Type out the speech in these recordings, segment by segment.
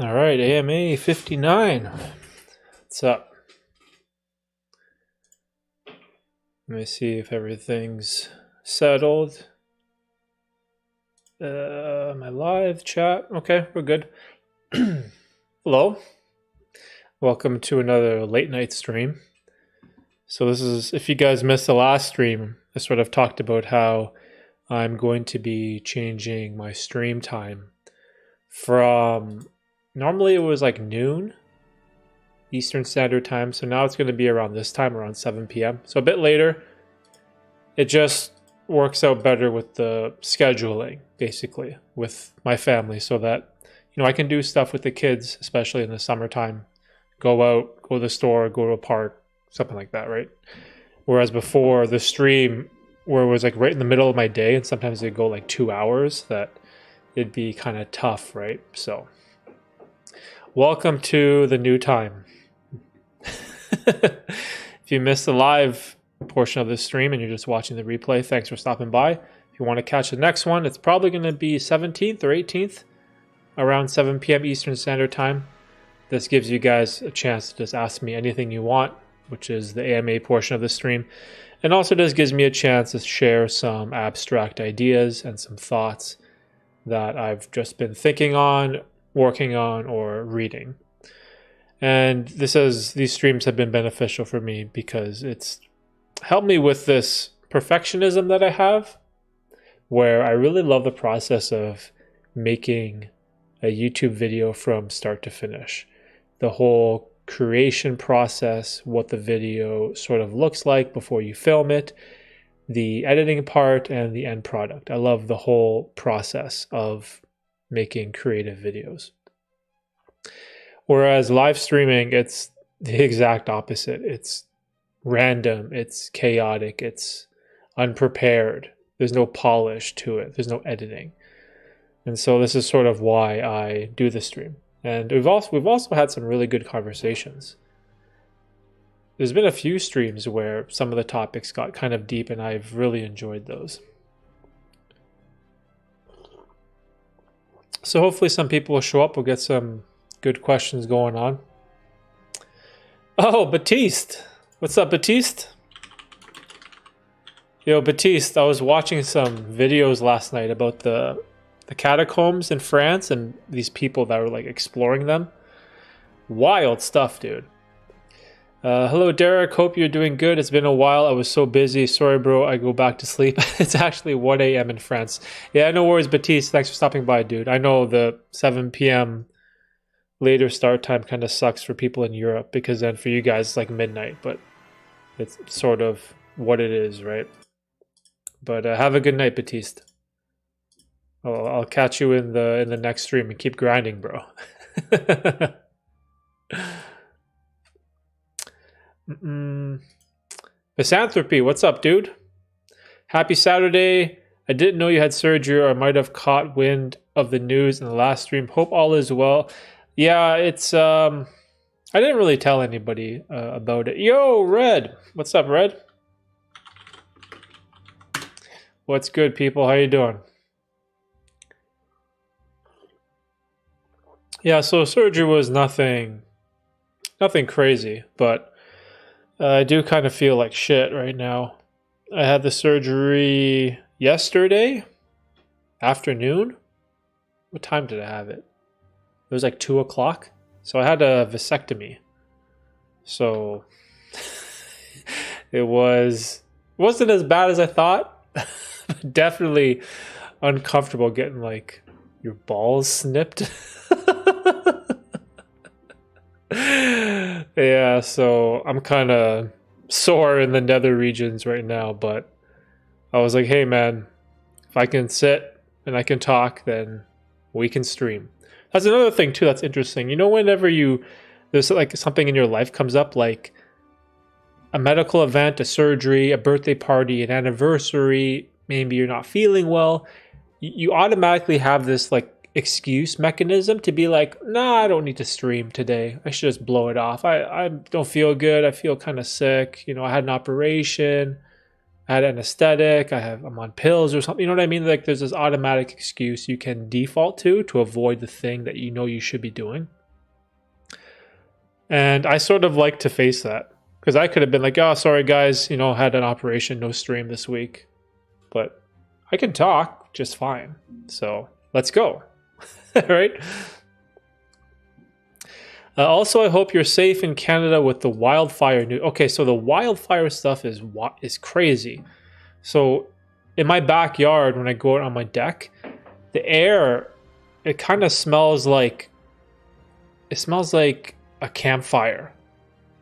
All right, AMA 59. What's up? Let me see if everything's settled. My live chat. Okay, we're good. Hello. Welcome to another late night stream. So this is, if you guys missed the last stream, I sort of talked about how I'm going to be changing my stream time from, normally it was like noon Eastern Standard Time. So now it's going to be around this time, around 7 p.m. So a bit later. It just works out better with the scheduling, basically, with my family, so that, I can do stuff with the kids, especially in the summertime. Go out, go to the store, go to a park, something like that, right? Whereas before, the stream, where it was like right in the middle of my day, and sometimes it'd go like 2 hours, that it'd be kind of tough, right? So, welcome to the new time. If you missed the live portion of this stream and you're just watching the replay, thanks for stopping by. If you want to catch the next one, it's probably going to be 17th or 18th, around 7 p.m. Eastern Standard Time. This gives you guys a chance to just ask me anything you want, which is the AMA portion of the stream. And also just gives me a chance to share some abstract ideas and some thoughts that I've just been thinking on, working on, or reading. And these streams have been beneficial for me because it's helped me with this perfectionism that I have, where I really love the process of making a YouTube video from start to finish. The whole creation process, what the video sort of looks like before you film it, the editing part, and the end product. I love the whole process of making creative videos. Whereas live streaming, it's the exact opposite. It's random, it's chaotic, it's unprepared. There's no polish to it. There's no editing. And so this is sort of why I do the stream. And we've also had some really good conversations. There's been a few streams where some of the topics got kind of deep, and I've really enjoyed those. So hopefully some people will show up. We'll get some good questions going on. Oh, Baptiste. What's up, Baptiste? Yo, Baptiste, I was watching some videos last night about the catacombs in France and these people that were like exploring them. Wild stuff, dude. Hello, Derek. Hope you're doing good. It's been a while. I was so busy. Sorry, bro. I go back to sleep. It's actually 1 a.m. in France. Yeah, no worries, Baptiste. Thanks for stopping by, dude. I know the 7 p.m. later start time kind of sucks for people in Europe, because then for you guys it's like midnight, but it's sort of what it is, right? But have a good night, Baptiste. I'll catch you in the next stream, and keep grinding, bro. Misanthropy, what's up, dude? Happy Saturday. I didn't know you had surgery, or I might have caught wind of the news in the last stream. Hope all is well. Yeah, it's I didn't really tell anybody about it. Yo, Red. What's up, Red? What's good, people? How you doing? Yeah, so surgery was nothing crazy, but I do kind of feel like shit right now. I had the surgery yesterday afternoon. What time did I have it? It was like 2 o'clock. So I had a vasectomy. So it wasn't as bad as I thought. Definitely uncomfortable getting like your balls snipped. Yeah, so I'm kind of sore in the nether regions right now, but I was like, hey man, if I can sit and I can talk, then we can stream. That's another thing too that's interesting. Whenever there's like something in your life comes up, like a medical event, a surgery, a birthday party, an anniversary, maybe you're not feeling well, you automatically have this like excuse mechanism to be like, nah, I don't need to stream today. I should just blow it off. I don't feel good. I feel kind of sick. I had an operation. I had anesthetic, I'm on pills or something. You know what I mean? Like there's this automatic excuse you can default to avoid the thing that you know you should be doing. And I sort of like to face that because I could have been like, oh, sorry guys, you know, had an operation, no stream this week. But I can talk just fine. So let's go. Right? Also, I hope you're safe in Canada with the wildfire news. Okay, so the wildfire stuff is crazy. So in my backyard, when I go out on my deck, the air, it kind of smells like a campfire.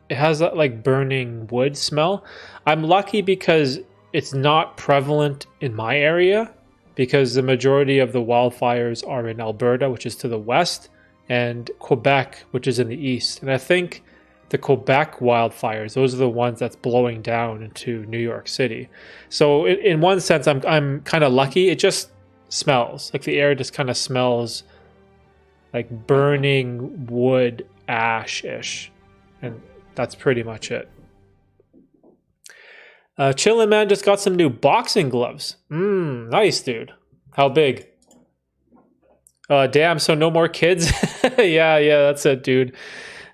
It has that like burning wood smell. I'm lucky because it's not prevalent in my area because the majority of the wildfires are in Alberta, which is to the west, and Quebec, which is in the east. And I think the Quebec wildfires, those are the ones that's blowing down into New York City. So in one sense, I'm kind of lucky. It just smells like the air just kind of smells like burning wood, ash-ish, and that's pretty much it. Chillin' Man just got some new boxing gloves. Nice, dude. How big? Damn, so no more kids? Yeah, that's it, dude.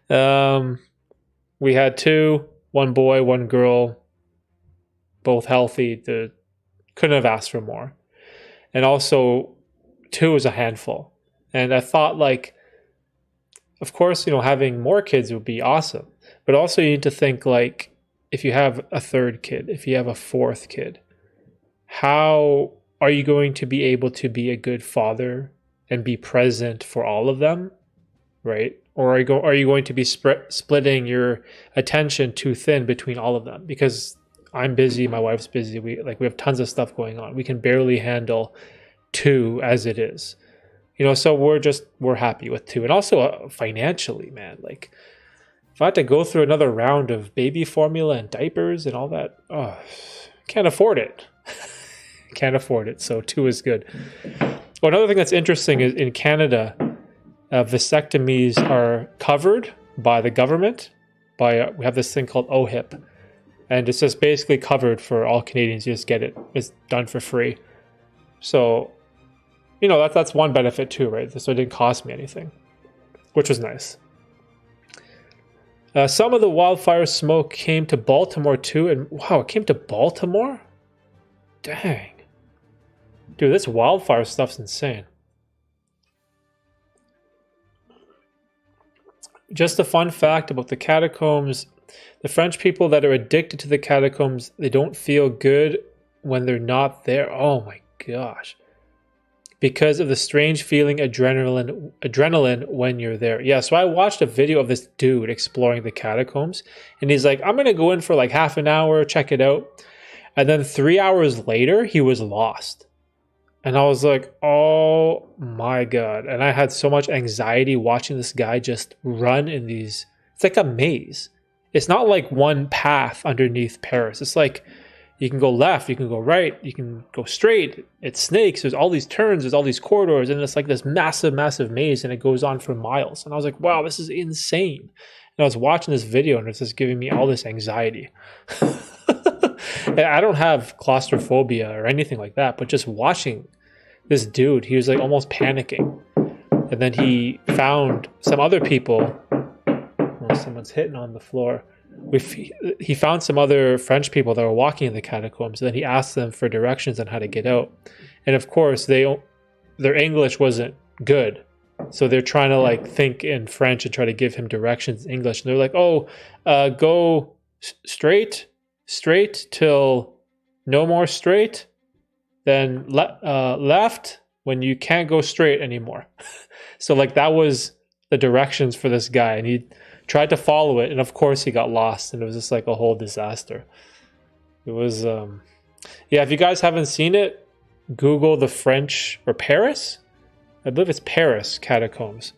We had 2, 1 boy, 1 girl, both healthy. Couldn't have asked for more. And also, 2 is a handful. And I thought, like, of course, you know, having more kids would be awesome. But also you need to think, like, if you have a 3rd kid, if you have a 4th kid, how are you going to be able to be a good father and be present for all of them, right? Or are you going to be splitting your attention too thin between all of them? Because I'm busy, my wife's busy, we have tons of stuff going on. We can barely handle 2 as it is. You know, so we're happy with 2. And also financially, man, like if I had to go through another round of baby formula and diapers and all that, can't afford it. Can't afford it. So 2 is good. Well, another thing that's interesting is in Canada, vasectomies are covered by the government. We have this thing called OHIP, and it's just basically covered for all Canadians. You just get it. It's done for free. So, you know, that's one benefit too, right? So it didn't cost me anything, which was nice. Some of the wildfire smoke came to Baltimore too, and wow, it came to Baltimore? Dang. Dude, this wildfire stuff's insane. Just a fun fact about the catacombs. The French people that are addicted to the catacombs, they don't feel good when they're not there. Oh my gosh. Because of the strange feeling adrenaline when you're there. Yeah, so I watched a video of this dude exploring the catacombs, and he's like, I'm going to go in for like half an hour, check it out. And then 3 hours later, he was lost. And I was like, oh my God. And I had so much anxiety watching this guy just run in these. It's like a maze. It's not like one path underneath Paris. It's like you can go left, you can go right, you can go straight. It's snakes. There's all these turns, there's all these corridors, and it's like this massive, massive maze, and it goes on for miles. And I was like, wow, this is insane. And I was watching this video, and it's just giving me all this anxiety. I don't have claustrophobia or anything like that, but just watching this dude, he was like almost panicking. And then he found some other people. Oh, someone's hitting on the floor. He found some other French people that were walking in the catacombs, and then he asked them for directions on how to get out. And of course, their English wasn't good. So they're trying to like think in French and try to give him directions in English. And they're like, go straight till no more straight, then left when you can't go straight anymore. So like that was the directions for this guy, and he tried to follow it, and of course he got lost, and it was just like a whole disaster. It was yeah, if you guys haven't seen it, Google the French or Paris, I believe it's Paris catacombs.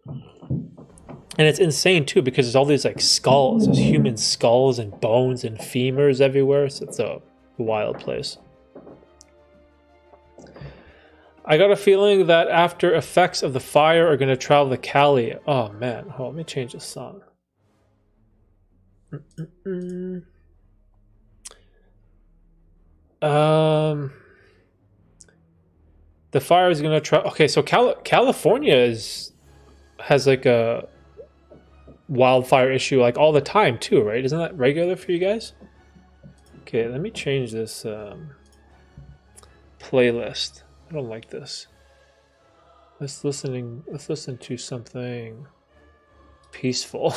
And it's insane too, because there's all these like skulls, there's human skulls and bones and femurs everywhere. So it's a wild place. I got a feeling that after effects of the fire are going to travel to Cali. Oh man, let me change the song. Um, the fire is gonna try. Okay, so California has like a wildfire issue like all the time too, right? Isn't that regular for you guys? Okay, let me change this playlist. I don't like this. Let's listen to something peaceful.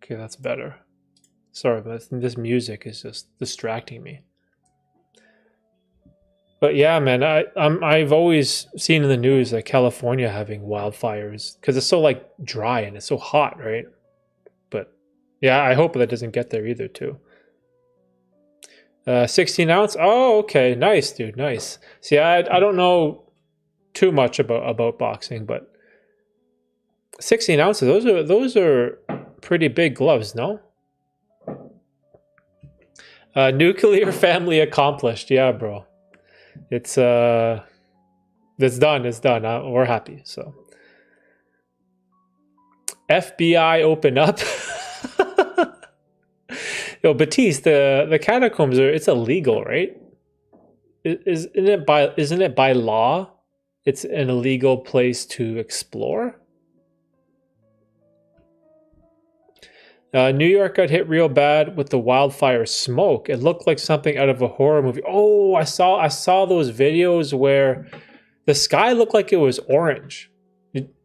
Okay, that's better. Sorry, but this music is just distracting me. But yeah, man, I've always seen in the news like California having wildfires because it's so like dry and it's so hot, right? But yeah, I hope that doesn't get there either too. 16 ounce. Oh, okay, nice, dude, nice. See, I don't know too much about boxing, but 16 ounces. Those are pretty big gloves, no? Nuclear family accomplished. Yeah, bro. It's done. It's done. We're happy. So, FBI open up. Yo, Batiste, the catacombs it's illegal, right? Isn't it by law? It's an illegal place to explore. New York got hit real bad with the wildfire smoke. It looked like something out of a horror movie. Oh, I saw those videos where the sky looked like it was orange.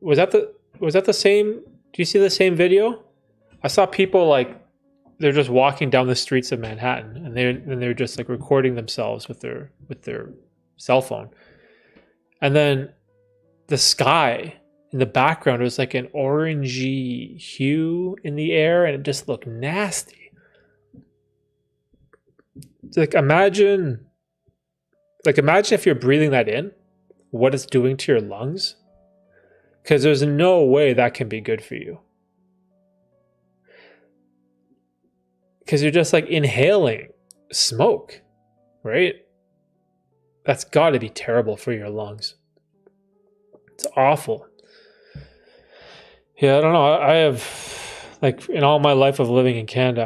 Was that the same? Do you see the same video? I saw people like they're just walking down the streets of Manhattan and they're just like recording themselves with their cell phone. And then the sky in the background was like an orangey hue in the air and it just looked nasty. It's like imagine if you're breathing that in, what it's doing to your lungs. Because there's no way that can be good for you. Because you're just like inhaling smoke, right? That's got to be terrible for your lungs. It's awful. Yeah, I don't know. I have, like, in all my life of living in Canada,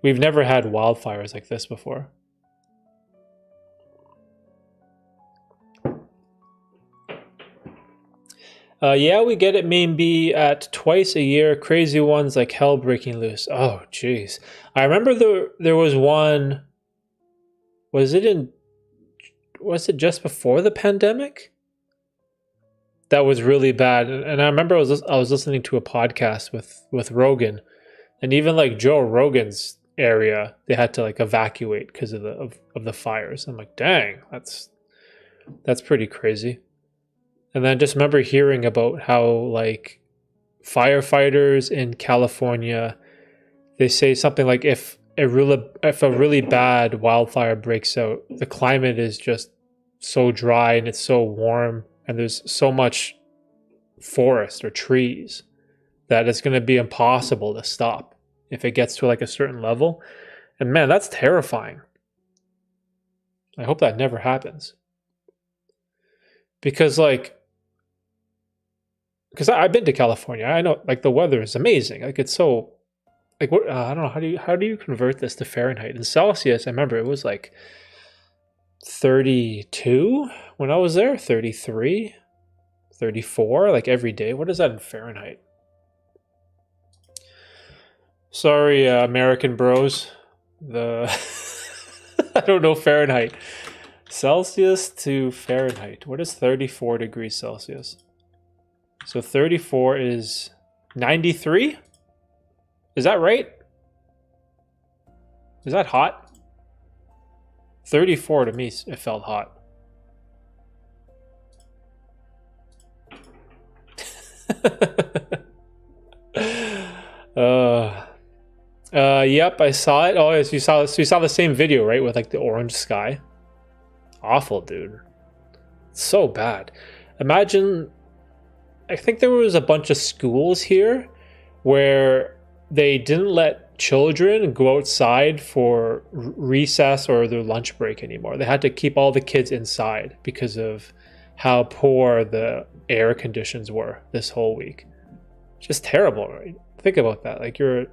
we've never had wildfires like this before. Yeah, we get it maybe at twice a year. Crazy ones like hell breaking loose. Oh, jeez. I remember there was one. Was it just before the pandemic? That was really bad. And I remember I was listening to a podcast with Rogan, and even like Joe Rogan's area, they had to like evacuate because of the fires. I'm like, dang, that's pretty crazy. And then just remember hearing about how like firefighters in California, they say something like if a really bad wildfire breaks out, the climate is just so dry and it's so warm and there's so much forest or trees that it's going to be impossible to stop if it gets to like a certain level. And man, that's terrifying. I hope that never happens. Because I've been to California. I know like the weather is amazing. Like it's so like what I don't know how do you convert this to Fahrenheit? In Celsius, I remember it was like 32 when I was there, 33, 34 like every day. What is that in Fahrenheit? Sorry, American bros. I don't know Fahrenheit. Celsius to Fahrenheit. What is 34 degrees Celsius? So 34 is 93? Is that right? Is that hot? 34 to me, it felt hot. Yep, I saw it. Oh, yes, you saw the same video, right? With like the orange sky. Awful, dude. So bad. Imagine, I think there was a bunch of schools here where they didn't let children go outside for recess or their lunch break anymore. They had to keep all the kids inside because of how poor the air conditions were this whole week. Just terrible, right? Think about that. Like you're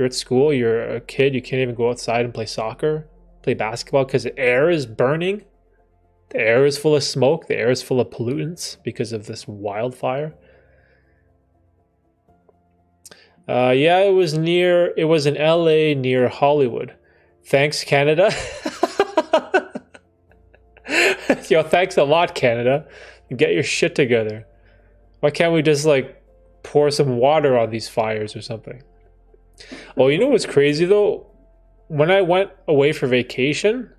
You're at school, you're a kid, you can't even go outside and play soccer, play basketball because the air is burning. The air is full of smoke. The air is full of pollutants because of this wildfire. Yeah, it was in LA near Hollywood. Thanks, Canada. Yo, thanks a lot, Canada. Get your shit together. Why can't we just like pour some water on these fires or something? Oh, you know what's crazy though? When I went away for vacation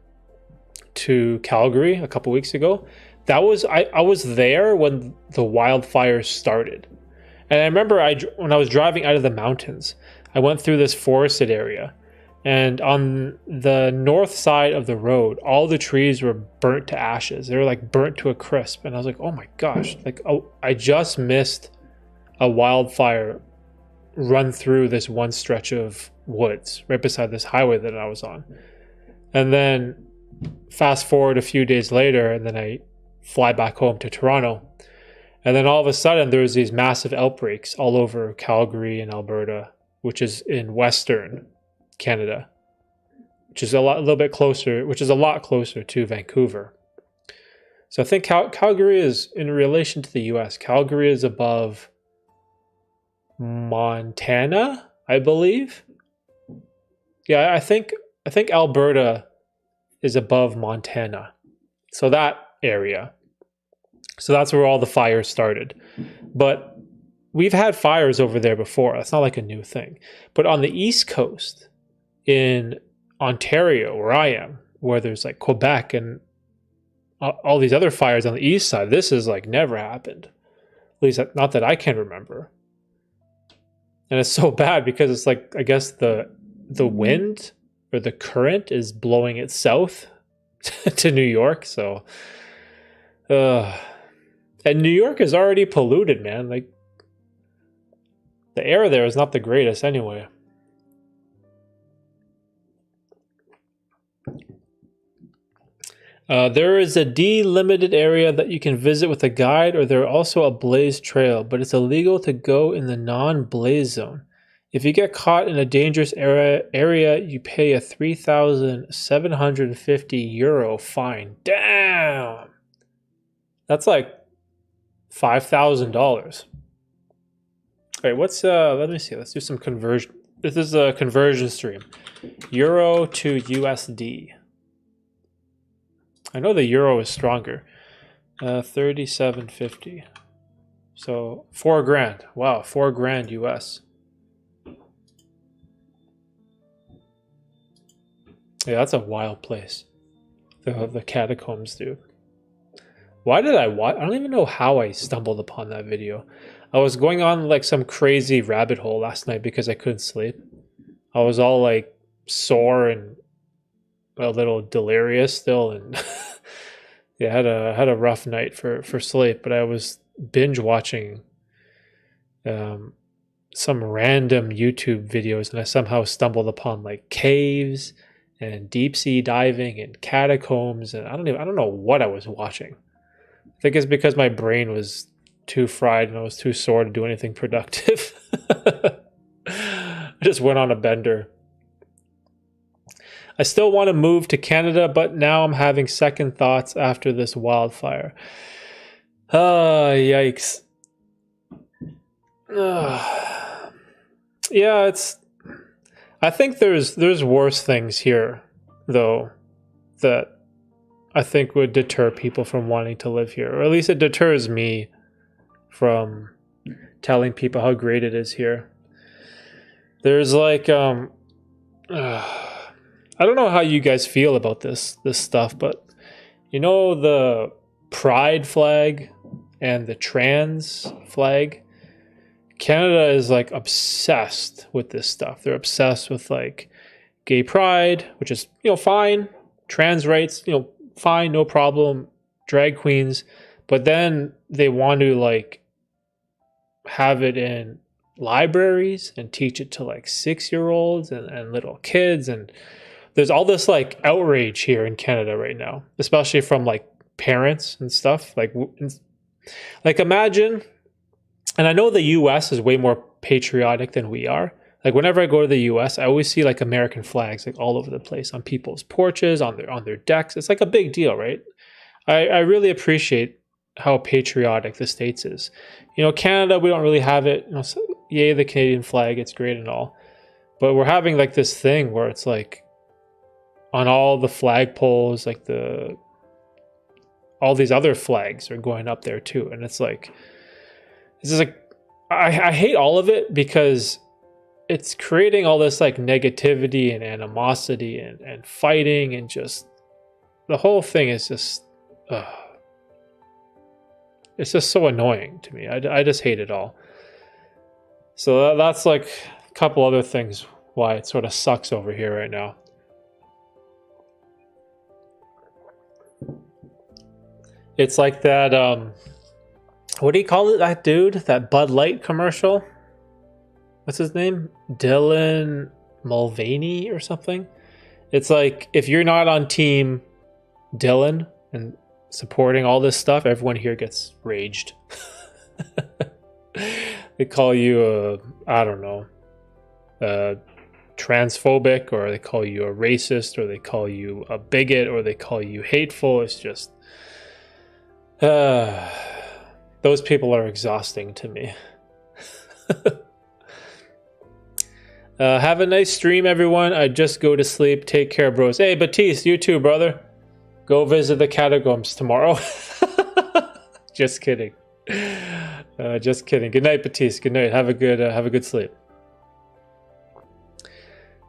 to Calgary a couple weeks ago, I was there when the wildfires started. And I remember when I was driving out of the mountains, I went through this forested area. And on the north side of the road, all the trees were burnt to ashes. They were like burnt to a crisp. And I was like, oh my gosh, like, oh, I just missed a wildfire run through this one stretch of woods right beside this highway that I was on. And then fast forward a few days later, and then I fly back home to Toronto. And then all of a sudden, there's these massive outbreaks all over Calgary and Alberta, which is in Western Canada, which is a lot closer to Vancouver. So I think Calgary is, in relation to the US, Calgary is above Montana, I believe. Yeah, I think Alberta is above Montana. So that area. So that's where all the fires started. But we've had fires over there before. That's not like a new thing. But on the East Coast, in Ontario, where I am, where there's like Quebec and all these other fires on the east side, this is like never happened. At least not that I can remember. And it's so bad because it's like, I guess the wind or the current is blowing it south to New York. So, and New York is already polluted, man. Like, the air there is not the greatest anyway. There is a delimited area that you can visit with a guide, or there are also a blaze trail, but it's illegal to go in the non-blaze zone. If you get caught in a dangerous area, you pay a 3,750 euro fine. Damn! That's like $5,000. All right, let me see. Let's do some conversion. This is a conversion stream. Euro to USD. I know the euro is stronger. 37.50. So $4,000. Wow, $4,000 US. Yeah, that's a wild place. The catacombs, dude. Why did I watch? I don't even know how I stumbled upon that video. I was going on like some crazy rabbit hole last night because I couldn't sleep. I was all like sore and a little delirious still, and yeah, I had a rough night for sleep. But I was binge watching some random YouTube videos, and I somehow stumbled upon like caves and deep sea diving and catacombs, and I don't know what I was watching. I think it's because my brain was too fried and I was too sore to do anything productive. I just went on a bender. I still want to move to Canada, but now I'm having second thoughts after this wildfire. Yikes. Yeah, I think there's worse things here, though, that I think would deter people from wanting to live here. Or at least it deters me from telling people how great it is here. There's like, I don't know how you guys feel about this stuff, but you know the pride flag and the trans flag? Canada is like obsessed with this stuff. They're obsessed with like gay pride, which is, fine. Trans rights, fine, no problem. Drag queens. But then they want to like have it in libraries and teach it to like 6-year-olds and little kids. And there's all this like outrage here in Canada right now, especially from like parents and stuff. Like imagine, and I know the US is way more patriotic than we are, Like whenever I go to the US, I always see like American flags like all over the place on people's porches, on their decks. It's like a big deal, right? I really appreciate how patriotic the States is. You know, Canada, we don't really have it. You know, so, yay, the Canadian flag, it's great and all. But we're having like this thing where it's like on all the flagpoles, like all these other flags are going up there too. And it's like, this is like, I hate all of it because it's creating all this like negativity and animosity and fighting, and just the whole thing is just, it's just so annoying to me. I just hate it all. So that's like a couple other things why it sort of sucks over here right now. It's like that, what do you call it, that dude? That Bud Light commercial? What's his name? Dylan Mulvaney or something? It's like, if you're not on team Dylan and supporting all this stuff, everyone here gets raged. They call you I don't know, transphobic, or they call you a racist, or they call you a bigot, or they call you hateful. It's just, those people are exhausting to me. Have a nice stream, everyone. I just go to sleep. Take care, bros. Hey, Batiste, you too, brother. Go visit the catacombs tomorrow. Just kidding. Just kidding. Good night, Batiste. Good night. Have a good sleep.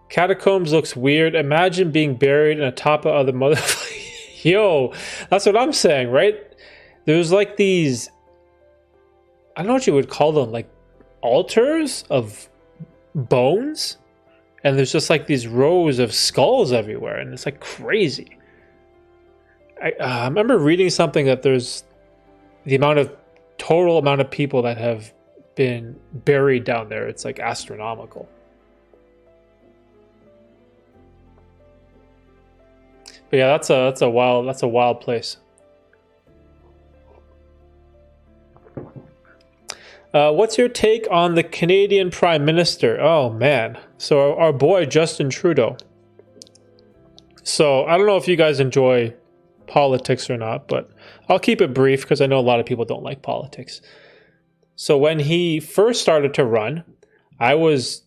Catacombs looks weird. Imagine being buried in a top of other mother. Yo, that's what I'm saying, right? There's like these, I don't know what you would call them, like altars of bones, and there's just like these rows of skulls everywhere, and it's like crazy. I remember reading something that there's the total amount of people that have been buried down there. It's like astronomical. But yeah, that's a wild place. What's your take on the Canadian Prime Minister? Oh man, so our boy Justin Trudeau. So I don't know if you guys enjoy politics or not, but I'll keep it brief because I know a lot of people don't like politics. So when he first started to run, I was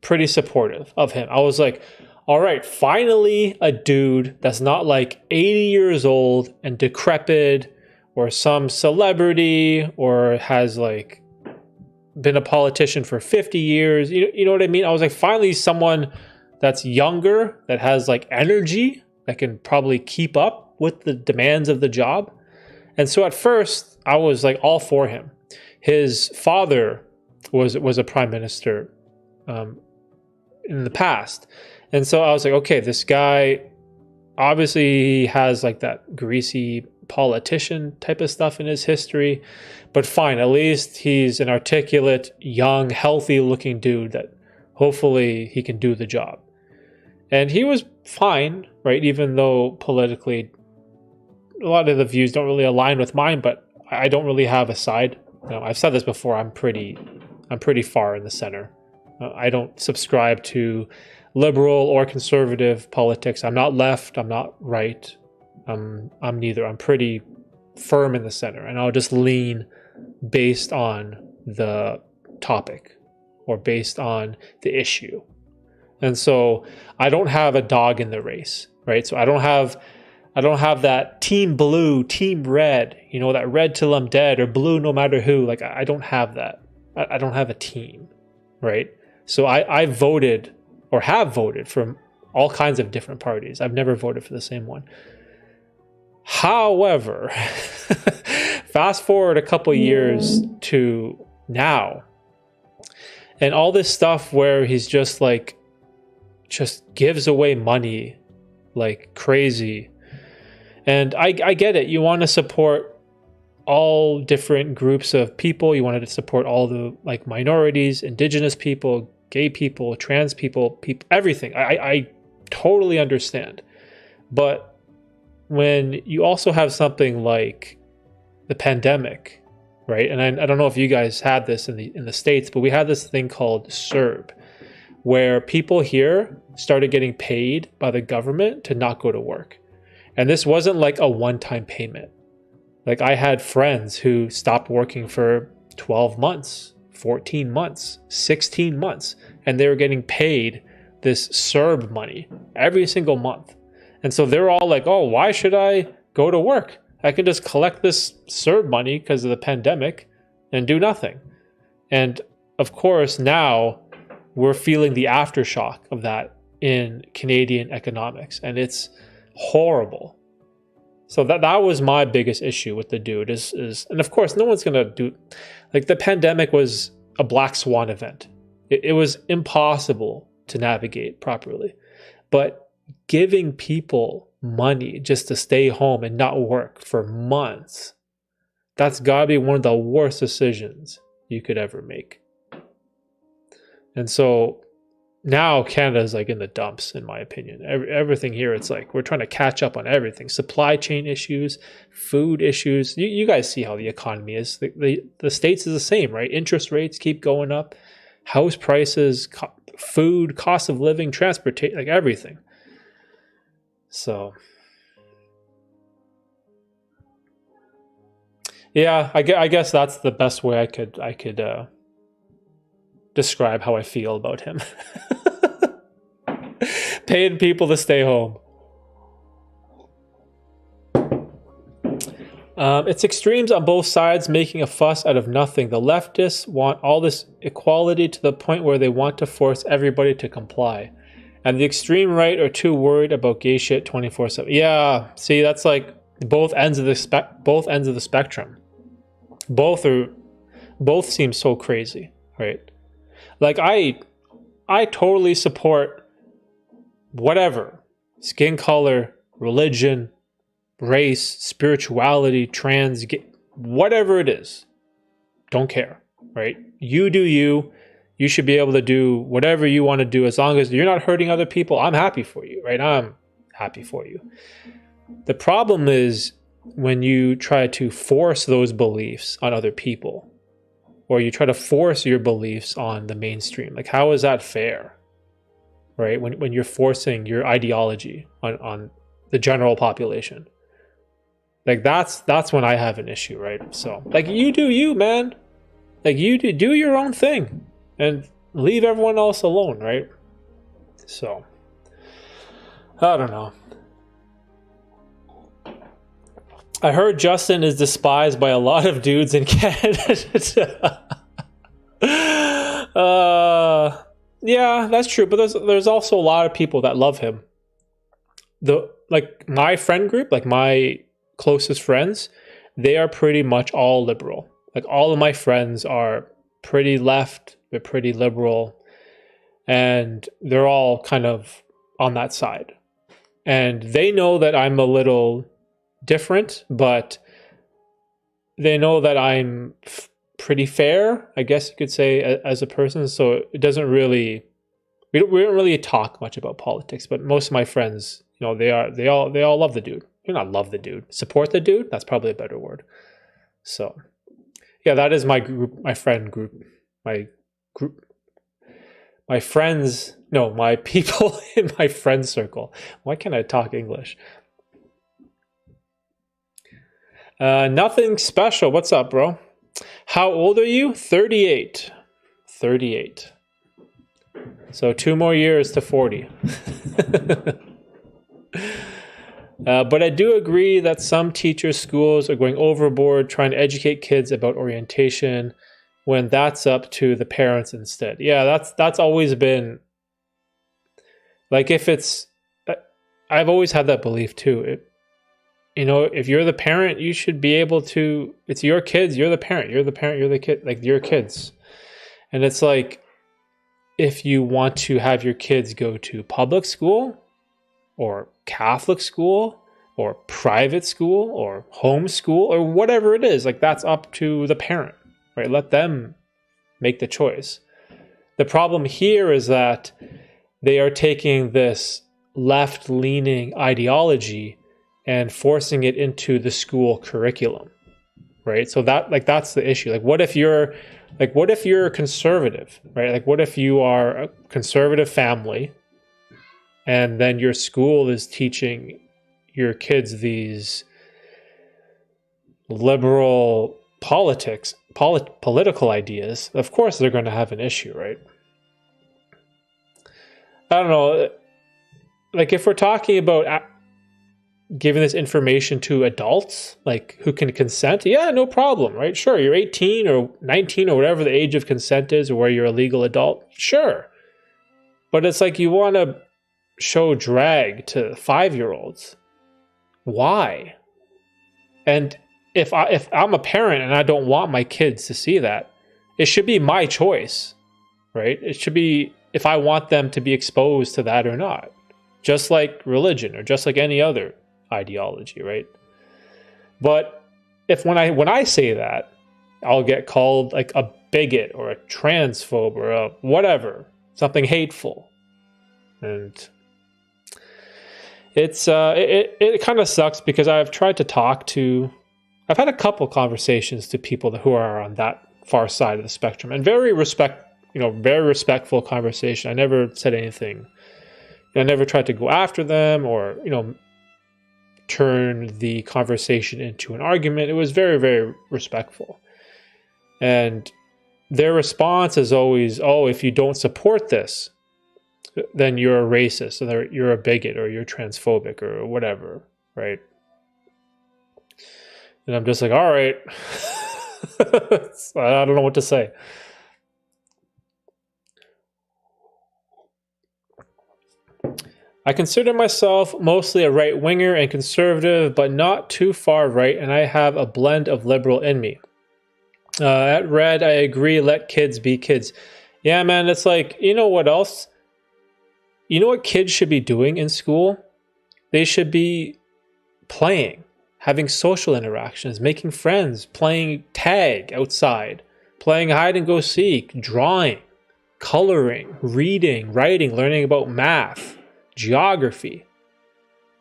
pretty supportive of him. I was like, all right, finally a dude that's not like 80 years old and decrepit, or some celebrity, or has like been a politician for 50 years. You know what I mean? I was like, finally someone that's younger, that has like energy, that can probably keep up with the demands of the job. And so at first I was like all for him. His father was a prime minister in the past. And so I was like, okay, this guy obviously has like that greasy politician type of stuff in his history, but fine, at least he's an articulate, young, healthy looking dude that hopefully he can do the job. And he was fine, right? Even though politically a lot of the views don't really align with mine, but I don't really have a side. You know, I've said this before, I'm pretty far in the center. I don't subscribe to liberal or conservative politics. I'm not left, I'm not right. I'm neither. I'm pretty firm in the center, and I'll just lean based on the topic or based on the issue. And so I don't have a dog in the race, right? So I don't have that team blue, team red, you know, that red till I'm dead, or blue no matter who. Like, I don't have that. I don't have a team, right? So I voted, or have voted, for all kinds of different parties. I've never voted for the same one. However, fast forward a couple years to now, and all this stuff where he's just gives away money like crazy. And I get it. You want to support all different groups of people. You wanted to support all the like minorities, indigenous people, gay people, trans people, everything. I totally understand. But when you also have something like the pandemic, right? And I don't know if you guys had this in the States, but we had this thing called CERB, where people here started getting paid by the government to not go to work. And this wasn't like a one-time payment. Like I had friends who stopped working for 12 months, 14 months, 16 months, and they were getting paid this CERB money every single month. And so they're all like, oh, why should I go to work? I can just collect this CERB money because of the pandemic and do nothing. And of course, now we're feeling the aftershock of that in Canadian economics, and it's horrible. So that was my biggest issue with the dude is and of course, no one's gonna do, like the pandemic was a black swan event. It was impossible to navigate properly, but giving people money just to stay home and not work for months, that's gotta be one of the worst decisions you could ever make. And so now Canada is like in the dumps, in my opinion. Everything here, it's like we're trying to catch up on everything. Supply chain issues, food issues. You guys see how the economy is. The States is the same, right? Interest rates keep going up. House prices, food, cost of living, transportation, like everything. So, yeah, I guess that's the best way I could describe how I feel about him. Paying people to stay home. It's extremes on both sides making a fuss out of nothing. The leftists want all this equality to the point where they want to force everybody to comply. And the extreme right are too worried about gay shit 24/7. Yeah, see, that's like both ends of the spectrum. Both seem so crazy, right? Like I totally support whatever, skin color, religion, race, spirituality, trans, whatever it is. Don't care, right? You do you. You should be able to do whatever you want to do as long as you're not hurting other people. I'm happy for you, right? I'm happy for you. The problem is when you try to force those beliefs on other people, or you try to force your beliefs on the mainstream. Like, how is that fair, right? When you're forcing your ideology on the general population. Like, that's when I have an issue, right? So, like, you do you, man. Like, you do your own thing and leave everyone else alone, right? So, I don't know. I heard Justin is despised by a lot of dudes in Canada. Yeah, that's true. But there's also a lot of people that love him. Like my friend group, like my closest friends, they are pretty much all liberal. Like all of my friends are pretty left, they're pretty liberal, and they're all kind of on that side. And they know that I'm a little different, but they know that I'm pretty fair, I guess you could say, as a person. So it doesn't really, we don't really talk much about politics. But most of my friends, you know, they all love the dude. You're not love the dude, support the dude. That's probably a better word. So yeah, that is my group, my friend group, my friends. No, my people in my friend circle. Why can't I talk English? Nothing special. What's up, bro? How old are you? 38. 38. So 2 more years to 40. But I do agree that some teachers, schools are going overboard trying to educate kids about orientation when that's up to the parents instead. Yeah, that's always been, like, if it's, I've always had that belief too. You know, if you're the parent, you should be able to, it's your kids, you're the parent, you're the kid, like your kids. And it's like, if you want to have your kids go to public school or Catholic school or private school or homeschool or whatever it is, like that's up to the parent, right? Let them make the choice. The problem here is that they are taking this left-leaning ideology and forcing it into the school curriculum, right? So that's the issue. Like, what if you're Like, what if you're conservative, right? Like, what if you are a conservative family and then your school is teaching your kids these liberal political ideas? Of course they're going to have an issue, right? I don't know. Like, if we're talking about giving this information to adults, like, who can consent, yeah, no problem, right? Sure, you're 18 or 19 or whatever the age of consent is, or where you're a legal adult, sure. But it's like, you want to show drag to 5-year-olds. Why? And if I'm a parent and I don't want my kids to see that, it should be my choice, right? It should be if I want them to be exposed to that or not. Just like religion or just like any other ideology, right? But if when I say that, I'll get called like a bigot or a transphobe or a whatever, something hateful. And it's it kind of sucks because I've had a couple conversations to people who are on that far side of the spectrum, and very respectful conversation. I never said anything. I never tried to go after them or, turn the conversation into an argument. It was very, very respectful. And their response is always, oh, if you don't support this, then you're a racist, or you're a bigot, or you're transphobic, or whatever, right? And I'm just like, all right. I don't know what to say. I consider myself mostly a right-winger and conservative, but not too far right, and I have a blend of liberal in me. At Red, I agree, let kids be kids. Yeah, man, it's like, you know what else? You know what kids should be doing in school? They should be playing, having social interactions, making friends, playing tag outside, playing hide and go seek, drawing, coloring, reading, writing, learning about math, geography.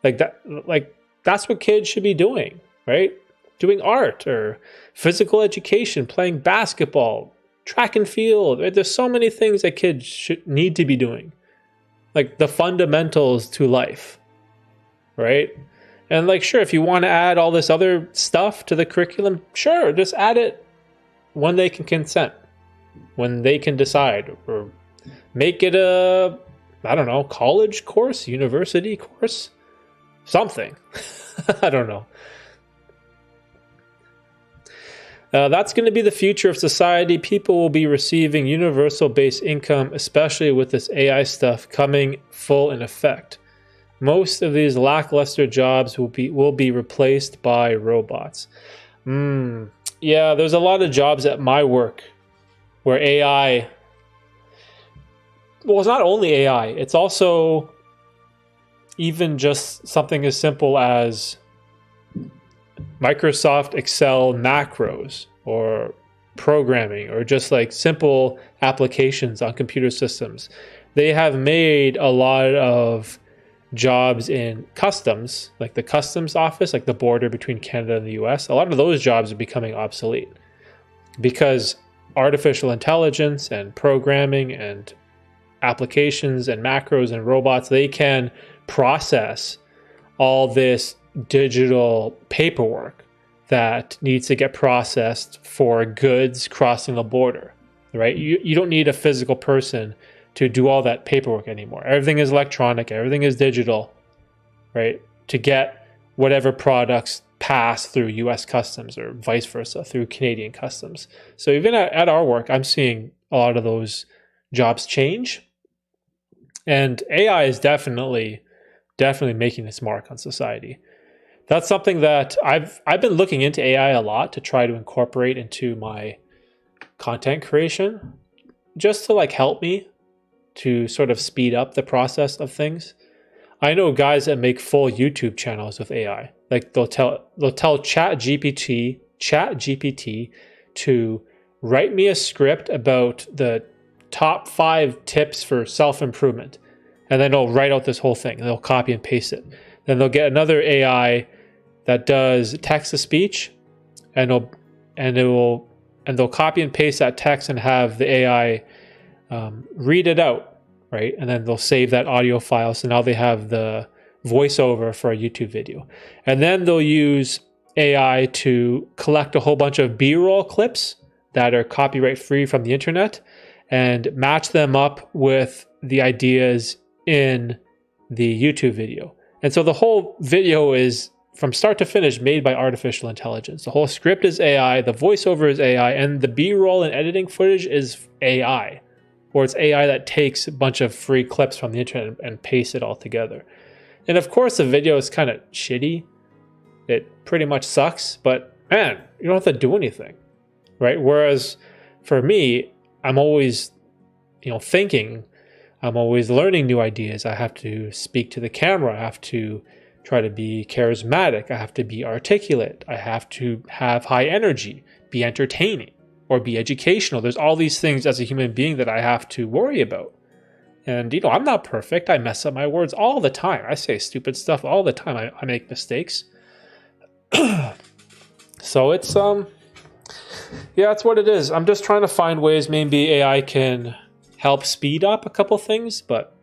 That's what kids should be doing, right? Doing art or physical education, playing basketball, track and field. Right? There's so many things that kids should need to be doing. Like the fundamentals to life, right? And like, sure, if you want to add all this other stuff to the curriculum, sure, just add it when they can consent, when they can decide, or make it a, I don't know, college course, university course, something. I don't know. That's going to be the future of society. People will be receiving universal base income, especially with this AI stuff coming full in effect. Most of these lackluster jobs will be replaced by robots. Yeah, there's a lot of jobs at my work where AI... Well, it's not only AI. It's also even just something as simple as Microsoft Excel macros or programming or just like simple applications on computer systems. They have made a lot of jobs in customs, like the customs office, like the border between Canada and the US. A lot of those jobs are becoming obsolete because artificial intelligence and programming and applications and macros and robots, they can process all this digital paperwork that needs to get processed for goods crossing a border, right? You don't need a physical person to do all that paperwork anymore. Everything is electronic, everything is digital, right? To get whatever products pass through US customs or vice versa through Canadian customs. So even at our work, I'm seeing a lot of those jobs change. And AI is definitely making its mark on society. That's something that I've been looking into AI a lot to try to incorporate into my content creation, just to like help me to sort of speed up the process of things. I know guys that make full YouTube channels with AI. Like they'll tell ChatGPT to write me a script about the top 5 tips for self-improvement. And then they'll write out this whole thing and they'll copy and paste it. Then they'll get another AI that does text to speech and it will and they'll copy and paste that text and have the AI read it out, right? And then they'll save that audio file. So now they have the voiceover for a YouTube video. And then they'll use AI to collect a whole bunch of B-roll clips that are copyright free from the internet and match them up with the ideas in the YouTube video. And so the whole video is from start to finish made by artificial intelligence. The whole script is AI, the voiceover is AI, and the B-roll and editing footage is AI. Or it's AI that takes a bunch of free clips from the internet and pastes it all together. And of course the video is kind of shitty. It pretty much sucks, but man, you don't have to do anything, right? Whereas for me, I'm always, thinking, I'm always learning new ideas. I have to speak to the camera. I have to try to be charismatic. I have to be articulate. I have to have high energy, be entertaining, or be educational. There's all these things as a human being that I have to worry about. And, I'm not perfect. I mess up my words all the time. I say stupid stuff all the time. I make mistakes. So it's, that's what it is. I'm just trying to find ways maybe AI can help speed up a couple things, but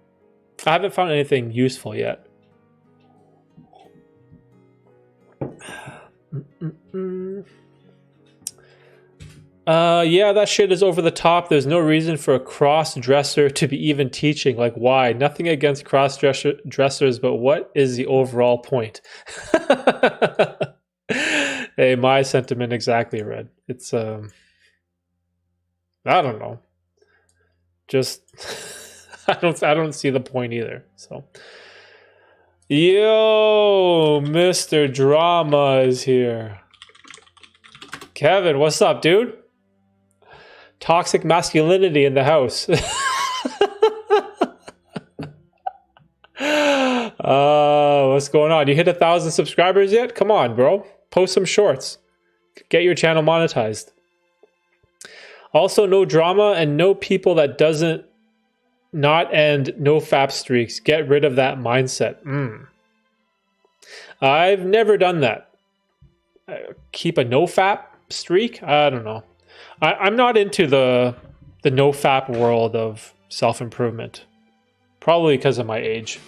I haven't found anything useful yet. Yeah, that shit is over the top. There's no reason for a cross-dresser to be even teaching. Like, why? Nothing against cross-dressers, but what is the overall point? Hey, my sentiment exactly, Red. It's, I don't know. Just, I don't see the point either, so. Yo, Mr. Drama is here. Kevin, what's up, dude? Toxic masculinity in the house. What's going on? You hit 1,000 subscribers yet? Come on, bro. Post some shorts. Get your channel monetized. Also, no drama and no people that doesn't not end no fap streaks. Get rid of that mindset. I've never done that. Keep a no fap streak? I don't know. I'm not into the no fap world of self-improvement. Probably because of my age.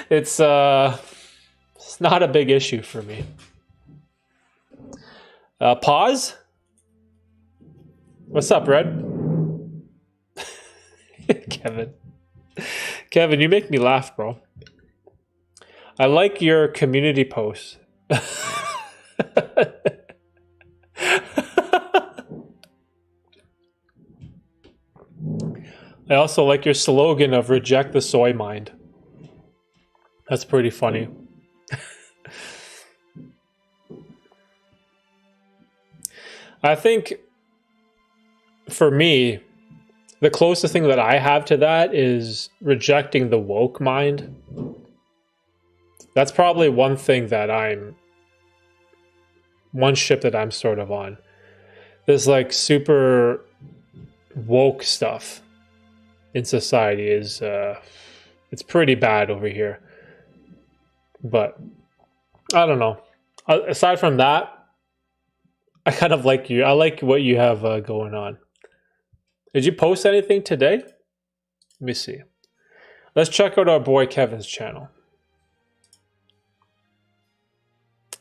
It's not a big issue for me. Pause? What's up, Red? Kevin, you make me laugh, bro. I like your community posts. I also like your slogan of reject the soy mind. That's pretty funny. I think for me, the closest thing that I have to that is rejecting the woke mind. That's probably one ship that I'm sort of on. This like super woke stuff in society is, it's pretty bad over here. But I don't know. Aside from that, I kind of like you. I like what you have going on. Did you post anything today? Let me see. Let's check out our boy Kevin's channel.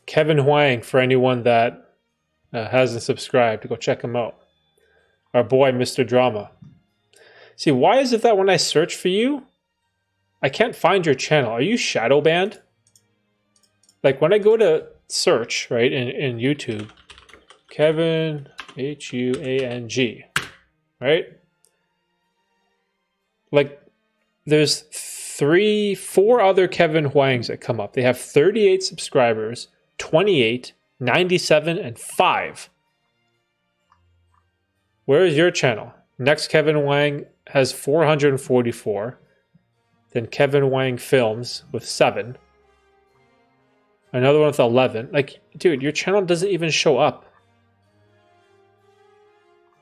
Kevin Huang, for anyone that hasn't subscribed, go check him out. Our boy, Mr. Drama. See, why is it that when I search for you, I can't find your channel? Are you shadow banned? Like when I go to search, right, in YouTube, Kevin, Huang, right? Like there's 4 other Kevin Huangs that come up. They have 38 subscribers, 28, 97, and 5. Where is your channel? Next Kevin Huang has 444. Then Kevin Huang Films with 7. Another one with 11. Like, dude, your channel doesn't even show up.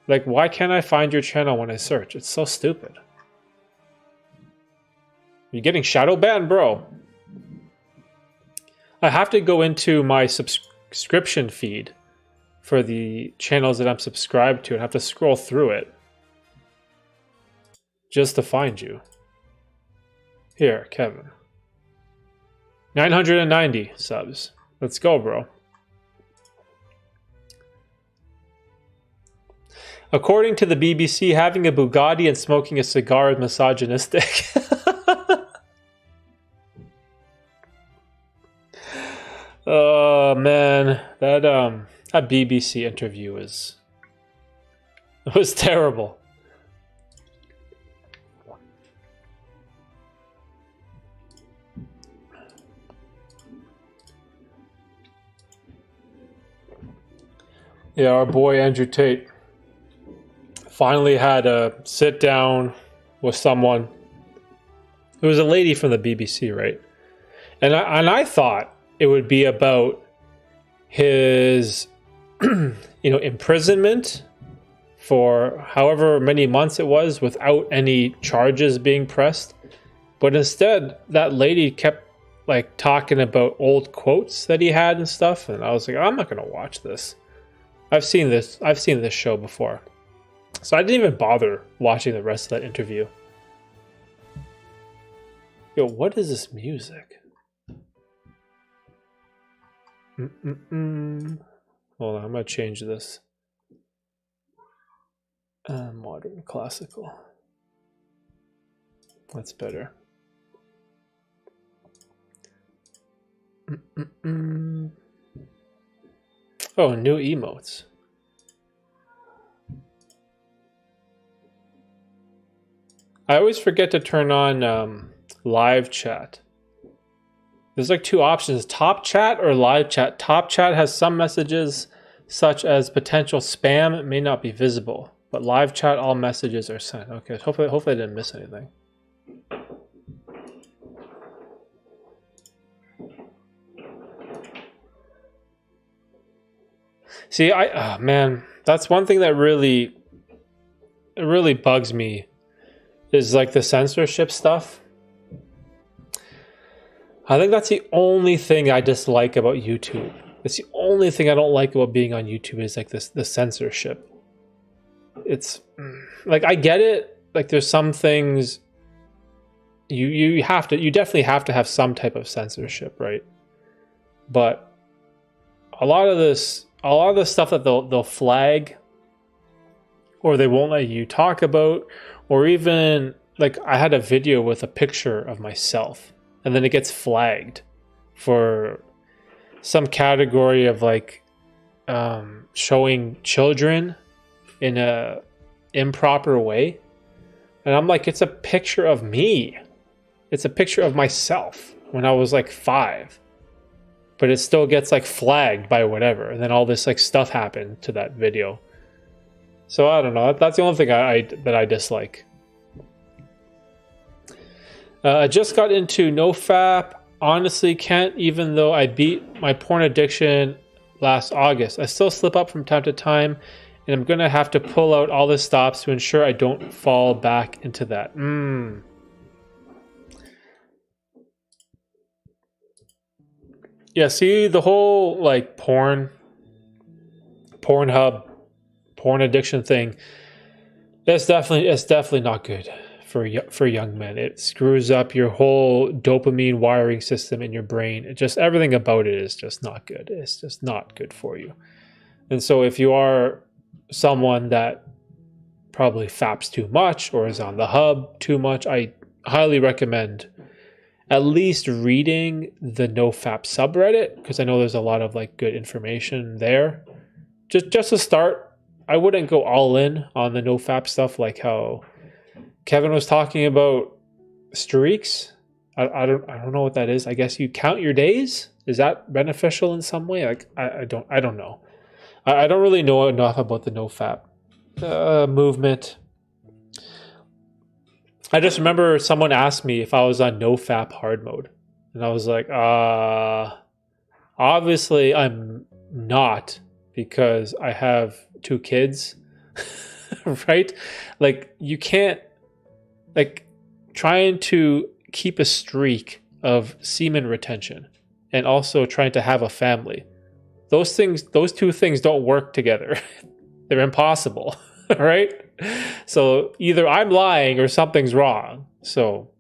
Like, why can't I find your channel when I search? It's so stupid. You're getting shadow banned, bro. I have to go into my subscription feed for the channels that I'm subscribed to and have to scroll through it just to find you. Here, Kevin. 990 subs. Let's go, bro. According to the BBC, having a Bugatti and smoking a cigar is misogynistic. Oh man, that BBC interview was terrible. Yeah, our boy Andrew Tate finally had a sit down with someone. It was a lady from the BBC, right? And I thought it would be about his, imprisonment for however many months it was without any charges being pressed. But instead, that lady kept like talking about old quotes that he had and stuff. And I was like, I'm not going to watch this. I've seen this show before. So I didn't even bother watching the rest of that interview. Yo, what is this music? Hold on, I'm gonna change this. Modern classical. That's better. Oh, new emotes. I always forget to turn on live chat. There's like two options, top chat or live chat. Top chat has some messages such as potential spam. It may not be visible, but live chat, all messages are sent. Okay, hopefully I didn't miss anything. See, man, that's one thing that really bugs me is like the censorship stuff. I think that's the only thing I dislike about YouTube. It's the only thing I don't like about being on YouTube is like the censorship. It's like, I get it. Like there's some things you definitely have to have some type of censorship, right? But a lot of the stuff that they'll flag or they won't let you talk about, or even like I had a video with a picture of myself and then it gets flagged for some category of like showing children in a improper way. And I'm like, it's a picture of me. It's a picture of myself when I was like 5. But it still gets like flagged by whatever. And then all this like stuff happened to that video. So I don't know. That's the only thing that I dislike. I just got into NoFap. Honestly, can't, even though I beat my porn addiction last August. I still slip up from time to time, and I'm going to have to pull out all the stops to ensure I don't fall back into that. Yeah, see, the whole like Pornhub, porn addiction thing, it's definitely not good for young men. It screws up your whole dopamine wiring system in your brain. It just, everything about it is just not good. It's just not good for you. And so if you are someone that probably faps too much or is on the hub too much, I highly recommend at least reading the NoFap subreddit, because I know there's a lot of like good information there. Just to start, I wouldn't go all in on the NoFap stuff, like how Kevin was talking about streaks. I don't know what that is. I guess you count your days. Is that beneficial in some way? Like I don't know. I don't really know enough about the NoFap movement. I just remember someone asked me if I was on NoFap hard mode, and I was like, obviously I'm not, because I have 2 kids, right? Like you can't, like, trying to keep a streak of semen retention and also trying to have a family. Those two things don't work together. They're impossible, right? So either I'm lying or something's wrong. So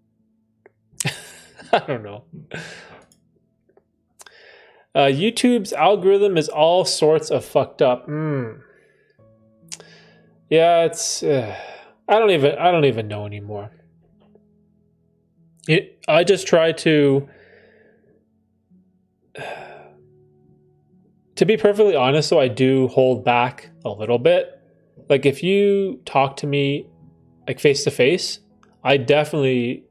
I don't know. YouTube's algorithm is all sorts of fucked up. Yeah, it's I don't even know anymore. I just try to be perfectly honest, so I do hold back a little bit. Like if you talk to me like face to face, I definitely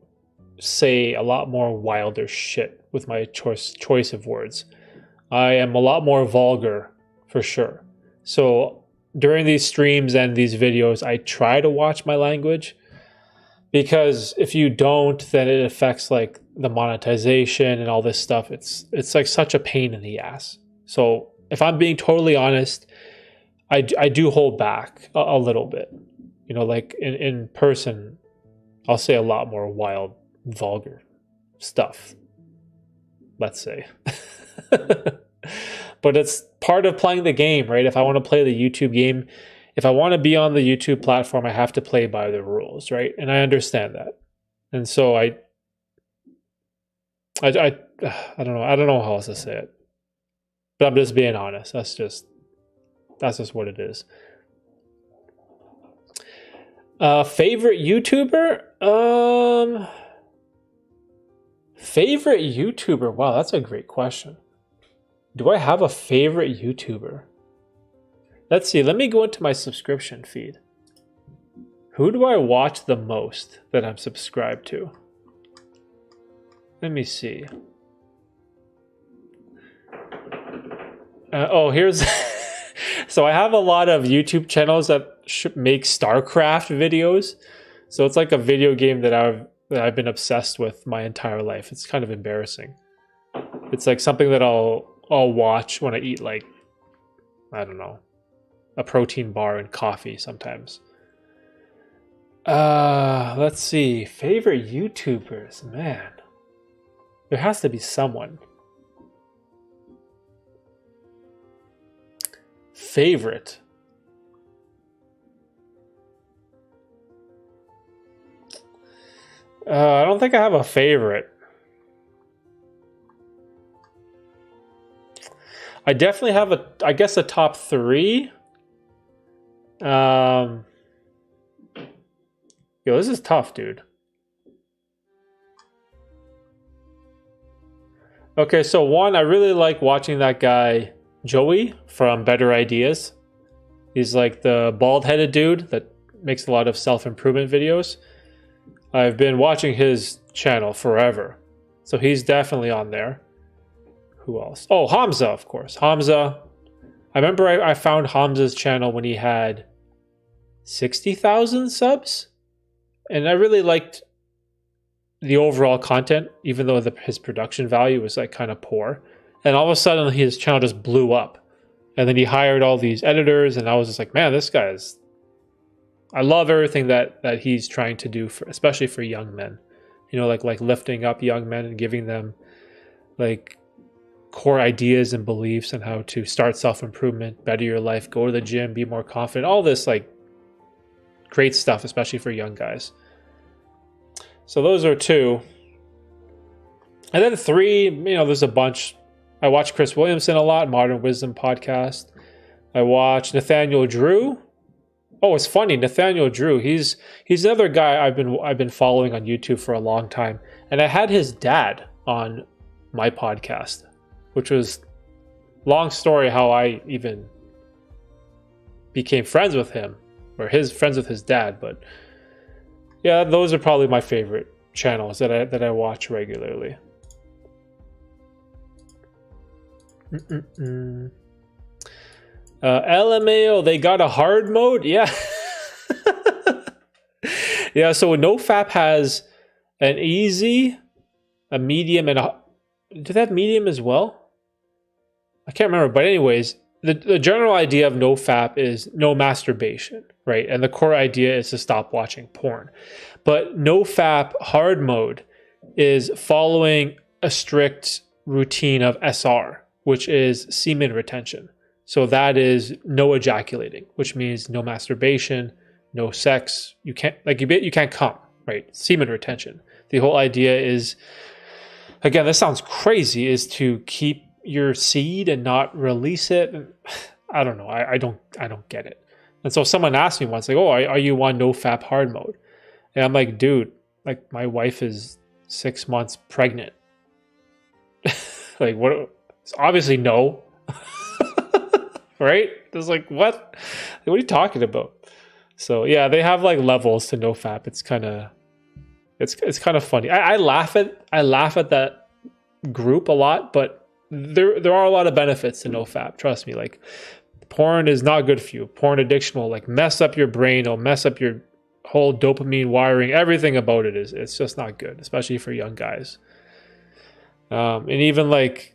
say a lot more wilder shit with my choice of words. I am a lot more vulgar for sure. So during these streams and these videos, I try to watch my language, because if you don't, then it affects like the monetization and all this stuff. It's like such a pain in the ass. So if I'm being totally honest, I do hold back a little bit. You know, like in person, I'll say a lot more wild, vulgar stuff, let's say. But it's part of playing the game, right? If I want to play the YouTube game, if I want to be on the YouTube platform, I have to play by the rules, right? And I understand that. And so I don't know how else to say it. But I'm just being honest. That's just what it is. Favorite YouTuber? Favorite YouTuber? Wow, that's a great question. Do I have a favorite YouTuber? Let's see. Let me go into my subscription feed. Who do I watch the most that I'm subscribed to? Let me see. Here's... So I have a lot of YouTube channels that make StarCraft videos. So it's like a video game that I've been obsessed with my entire life. It's kind of embarrassing. It's like something that I'll watch when I eat, like, I don't know, a protein bar and coffee sometimes. Let's see. Favorite YouTubers, man. There has to be someone. Favorite. I don't think I have a favorite. I definitely have a top 3. Yo, this is tough, dude. Okay, so one, I really like watching that guy Joey from Better Ideas. He's like the bald-headed dude that makes a lot of self-improvement videos. I've been watching his channel forever, so he's definitely on there. Who else? Oh, Hamza, of course. Hamza. I remember I found Hamza's channel when he had 60,000 subs, and I really liked the overall content, even though his production value was like kind of poor. And all of a sudden, his channel just blew up, and then he hired all these editors, and I was just like, man, this guy is... I love everything that he's trying to do, especially for young men. You know, like lifting up young men and giving them like core ideas and beliefs on how to start self-improvement, better your life, go to the gym, be more confident, all this like great stuff, especially for young guys. So those are 2. And then 3, you know, there's a bunch. I watch Chris Williamson a lot, Modern Wisdom podcast. I watch Nathaniel Drew. Oh, it's funny, Nathaniel Drew. He's another guy I've been following on YouTube for a long time, and I had his dad on my podcast, which was long story how I even became friends with him, or his friends with his dad. But yeah, those are probably my favorite channels that I watch regularly. LMAO, they got a hard mode? Yeah. Yeah, so NoFap has an easy, a medium, and a... Do they have medium as well? I can't remember, but anyways, the general idea of NoFap is no masturbation, right? And the core idea is to stop watching porn. But NoFap hard mode is following a strict routine of SR. which is semen retention. So that is no ejaculating, which means no masturbation, no sex. You can't you can't come, right? Semen retention. The whole idea is, again, this sounds crazy, is to keep your seed and not release it. I don't know. I don't get it. And so someone asked me once, like, "Oh, are you on no fap hard mode?" And I'm like, "Dude, like my wife is 6 months pregnant. Like, what? It's obviously no." Right? It's like, what are you talking about? So yeah, they have like levels to nofap. It's kind of funny. I laugh at that group a lot, but there are a lot of benefits to nofap. Trust me. Like, porn is not good for you. Porn addiction will like mess up your brain. It'll mess up your whole dopamine wiring. Everything about it it's just not good, especially for young guys. And even like,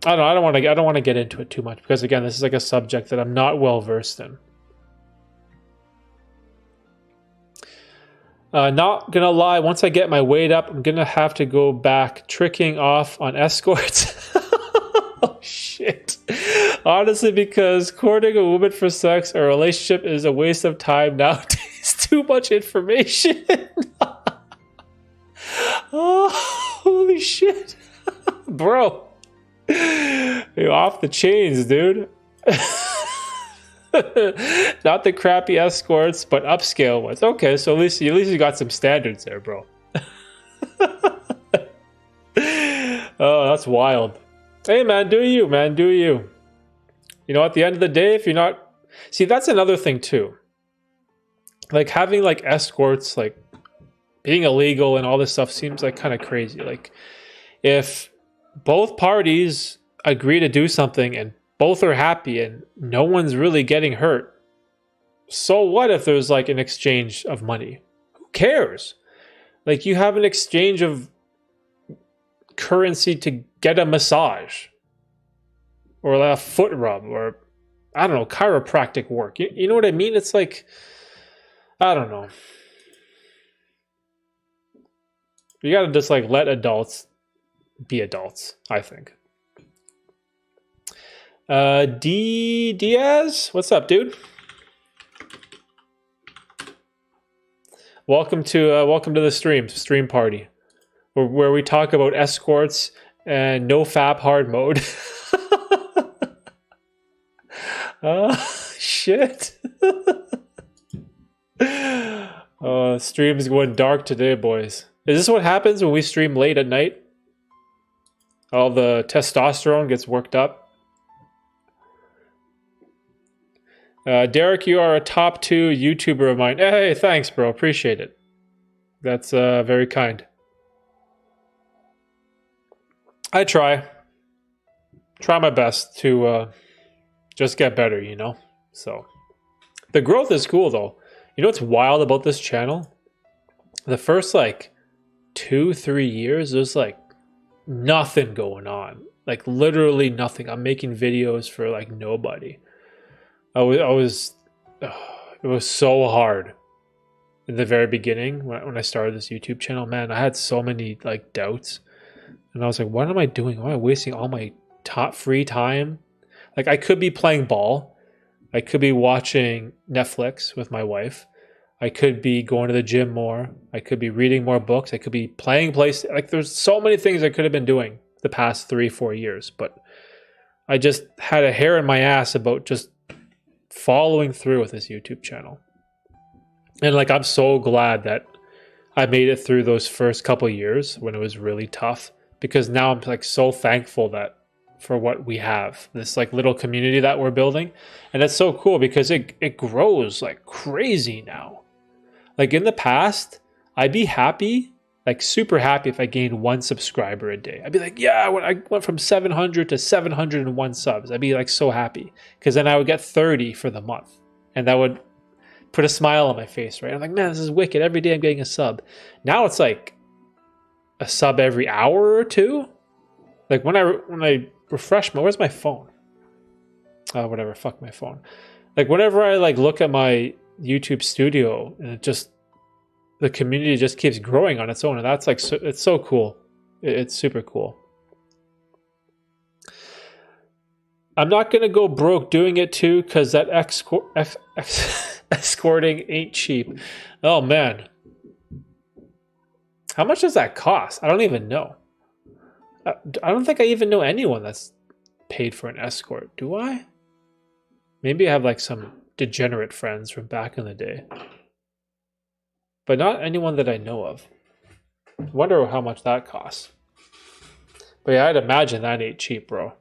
I don't want to get into it too much, because again, this is like a subject that I'm not well versed in. Not gonna lie, once I get my weight up, I'm gonna have to go back tricking off on escorts. Oh shit. Honestly, because courting a woman for sex or relationship is a waste of time nowadays. Too much information. Oh, holy shit. Bro. You're off the chains, dude. Not the crappy escorts, but upscale ones. Okay, so at least you got some standards there, bro. Oh, that's wild. Hey, man, do you, man, do you. You know, at the end of the day, if you're not... See, that's another thing, too. Like, having, like, escorts, like, being illegal and all this stuff seems, like, kind of crazy. Like, if both parties agree to do something and both are happy and no one's really getting hurt, so what if there's, like, an exchange of money? Who cares? Like, you have an exchange of currency to get a massage or a foot rub or, I don't know, chiropractic work. You know what I mean? It's like, I don't know. You gotta just like let adults be adults, I think. D Diaz, what's up, dude? Welcome to the stream party, where we talk about escorts and no fap hard mode. Shit. Stream's going dark today, boys. Is this what happens when we stream late at night? All the testosterone gets worked up. Derek, you are a top 2 YouTuber of mine. Hey, thanks, bro. Appreciate it. That's very kind. I try my best to just get better, you know? So the growth is cool, though. You know what's wild about this channel? The first, like, 2-3 years, there's, like, nothing going on. Like, literally nothing. I'm making videos for, like, nobody. It was so hard in the very beginning when I started this YouTube channel. Man, I had so many, like, doubts. And I was like, what am I doing? Why am I wasting all my free time? Like, I could be playing ball. I could be watching Netflix with my wife. I could be going to the gym more. I could be reading more books. I could be playing PlayStation. Like, there's so many things I could have been doing the past 3-4 years. But I just had a hair in my ass about just following through with this YouTube channel. And, like, I'm so glad that I made it through those first couple years when it was really tough. Because now I'm, like, so thankful that for what we have, this like little community that we're building. And it's so cool because it grows like crazy now. Like, in the past, I'd be happy, like super happy if I gained 1 subscriber a day. I'd be like, yeah, when I went from 700 to 701 subs, I'd be like so happy, because then I would get 30 for the month, and that would put a smile on my face, right? I'm like, man, this is wicked. Every day I'm getting a sub. Now it's like a sub every hour or two. Like, when I refresh where's my phone? Whatever, fuck my phone. Like, whenever I like look at my YouTube studio, and the community just keeps growing on its own, and that's like it's so cool. It's super cool. I'm not gonna go broke doing it too, because that escorting ain't cheap. Oh man, how much does that cost? I don't even know. I don't think I even know anyone that's paid for an escort. Do I? Maybe I have like some degenerate friends from back in the day, but not anyone that I know of. I wonder how much that costs. But yeah, I'd imagine that ain't cheap, bro.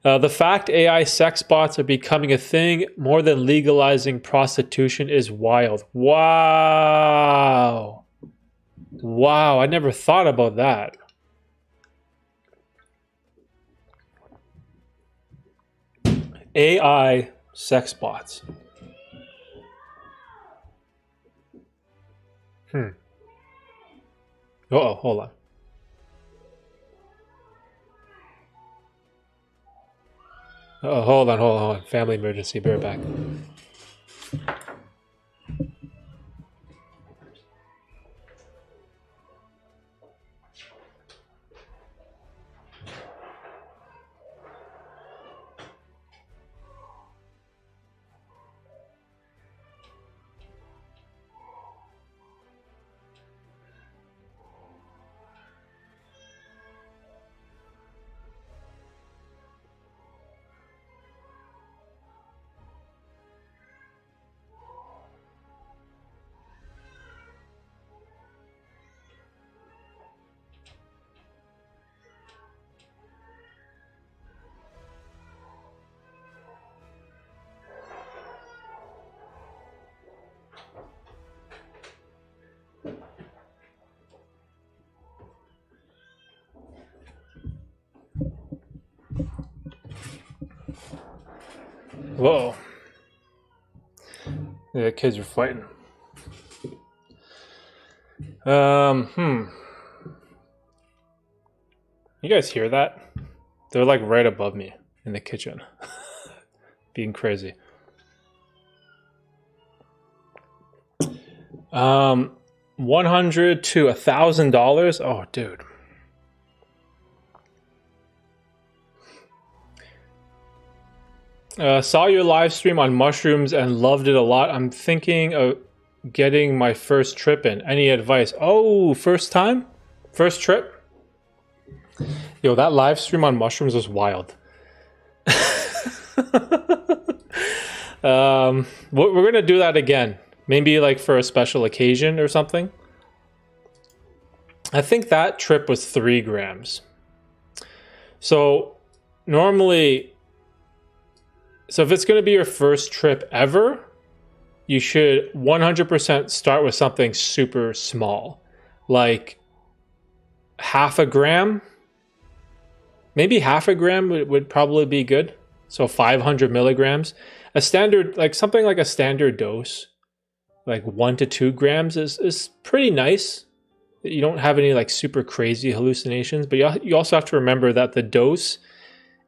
The fact AI sex bots are becoming a thing more than legalizing prostitution is wild. Wow. Wow, I never thought about that. AI sex bots. Uh-oh, hold on. Oh, hold on. Family emergency. Bear back. Whoa. Yeah, kids are fighting. You guys hear that? They're like right above me in the kitchen. Being crazy. 100 to $1,000. Oh, dude. Saw your live stream on mushrooms and loved it a lot. I'm thinking of getting my first trip in. Any advice? Oh, first time? First trip? Yo, that live stream on mushrooms was wild. We're gonna do that again. Maybe like for a special occasion or something. I think that trip was 3 grams. So normally, so if it's going to be your first trip ever, you should 100% start with something super small, like half a gram. Maybe half a gram would probably be good. So 500 milligrams. A standard, like something like a standard dose, like 1 to 2 grams is pretty nice. You don't have any like super crazy hallucinations, but you also have to remember that the dose,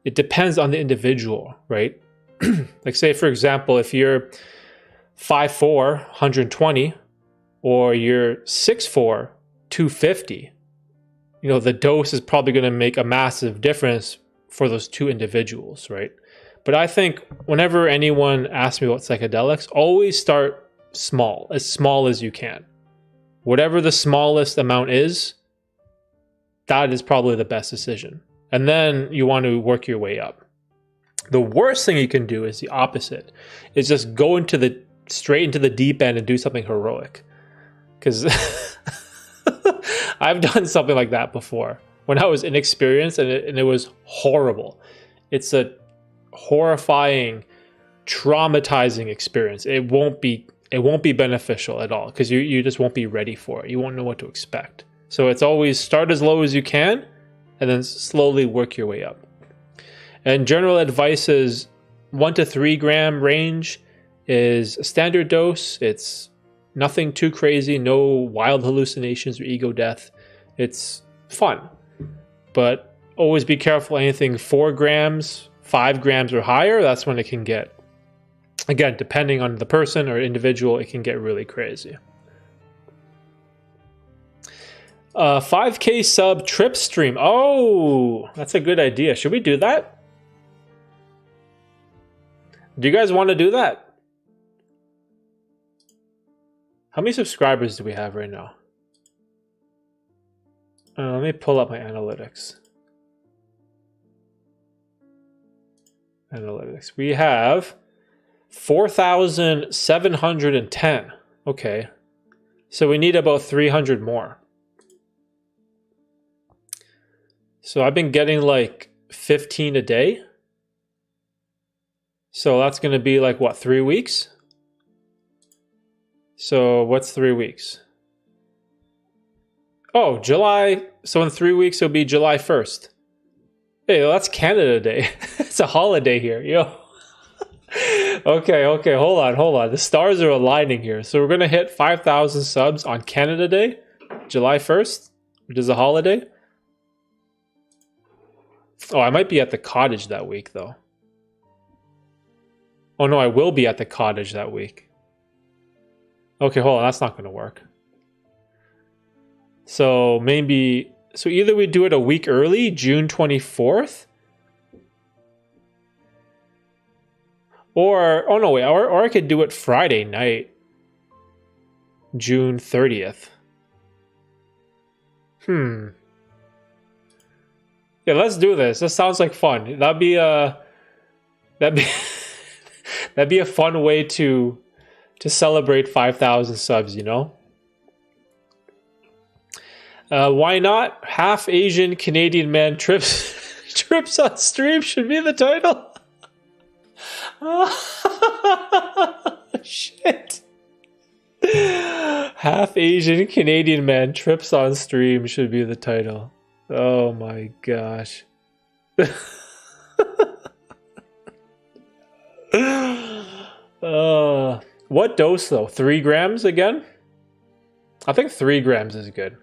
it depends on the individual, right? Like say, for example, if you're 5'4", 120, or you're 6'4", 250, the dose is probably going to make a massive difference for those two individuals, right? But I think whenever anyone asks me about psychedelics, always start small as you can. Whatever the smallest amount is, that is probably the best decision. And then you want to work your way up. The worst thing you can do is the opposite. Is just go straight into the deep end and do something heroic. Because I've done something like that before when I was inexperienced, and it was horrible. It's a horrifying, traumatizing experience. It won't be beneficial at all because you just won't be ready for it. You won't know what to expect. So it's always start as low as you can and then slowly work your way up. And general advice is 1 to 3 gram range is a standard dose. It's nothing too crazy, no wild hallucinations or ego death. It's fun. But always be careful. Anything 4 grams, 5 grams or higher, that's when it can get, again, depending on the person or individual, it can get really crazy. 5K sub trip stream. Oh, that's a good idea. Should we do that? Do you guys want to do that? How many subscribers do we have right now? Let me pull up my analytics. Analytics. We have 4,710. Okay. So we need about 300 more. So I've been getting like 15 a day. So that's going to be like, what, 3 weeks? So what's 3 weeks? Oh, July. So in 3 weeks, it'll be July 1st. Hey, well, that's Canada Day. It's a holiday here, yo. Okay, hold on. The stars are aligning here. So we're going to hit 5,000 subs on Canada Day, July 1st, which is a holiday. Oh, I might be at the cottage that week, though. Oh, no, I will be at the cottage that week. Okay, hold on. That's not going to work. So maybe... So either we do it a week early, June 24th. Or... Oh, no, wait. Or I could do it Friday night. June 30th. Yeah, let's do this. This sounds like fun. That'd be a fun way to celebrate 5,000 subs, you know? Why not? Half Asian Canadian man trips on stream should be the title. Shit. Half Asian Canadian man trips on stream should be the title. Oh my gosh. What dose though? 3 grams again? I think 3 grams is good.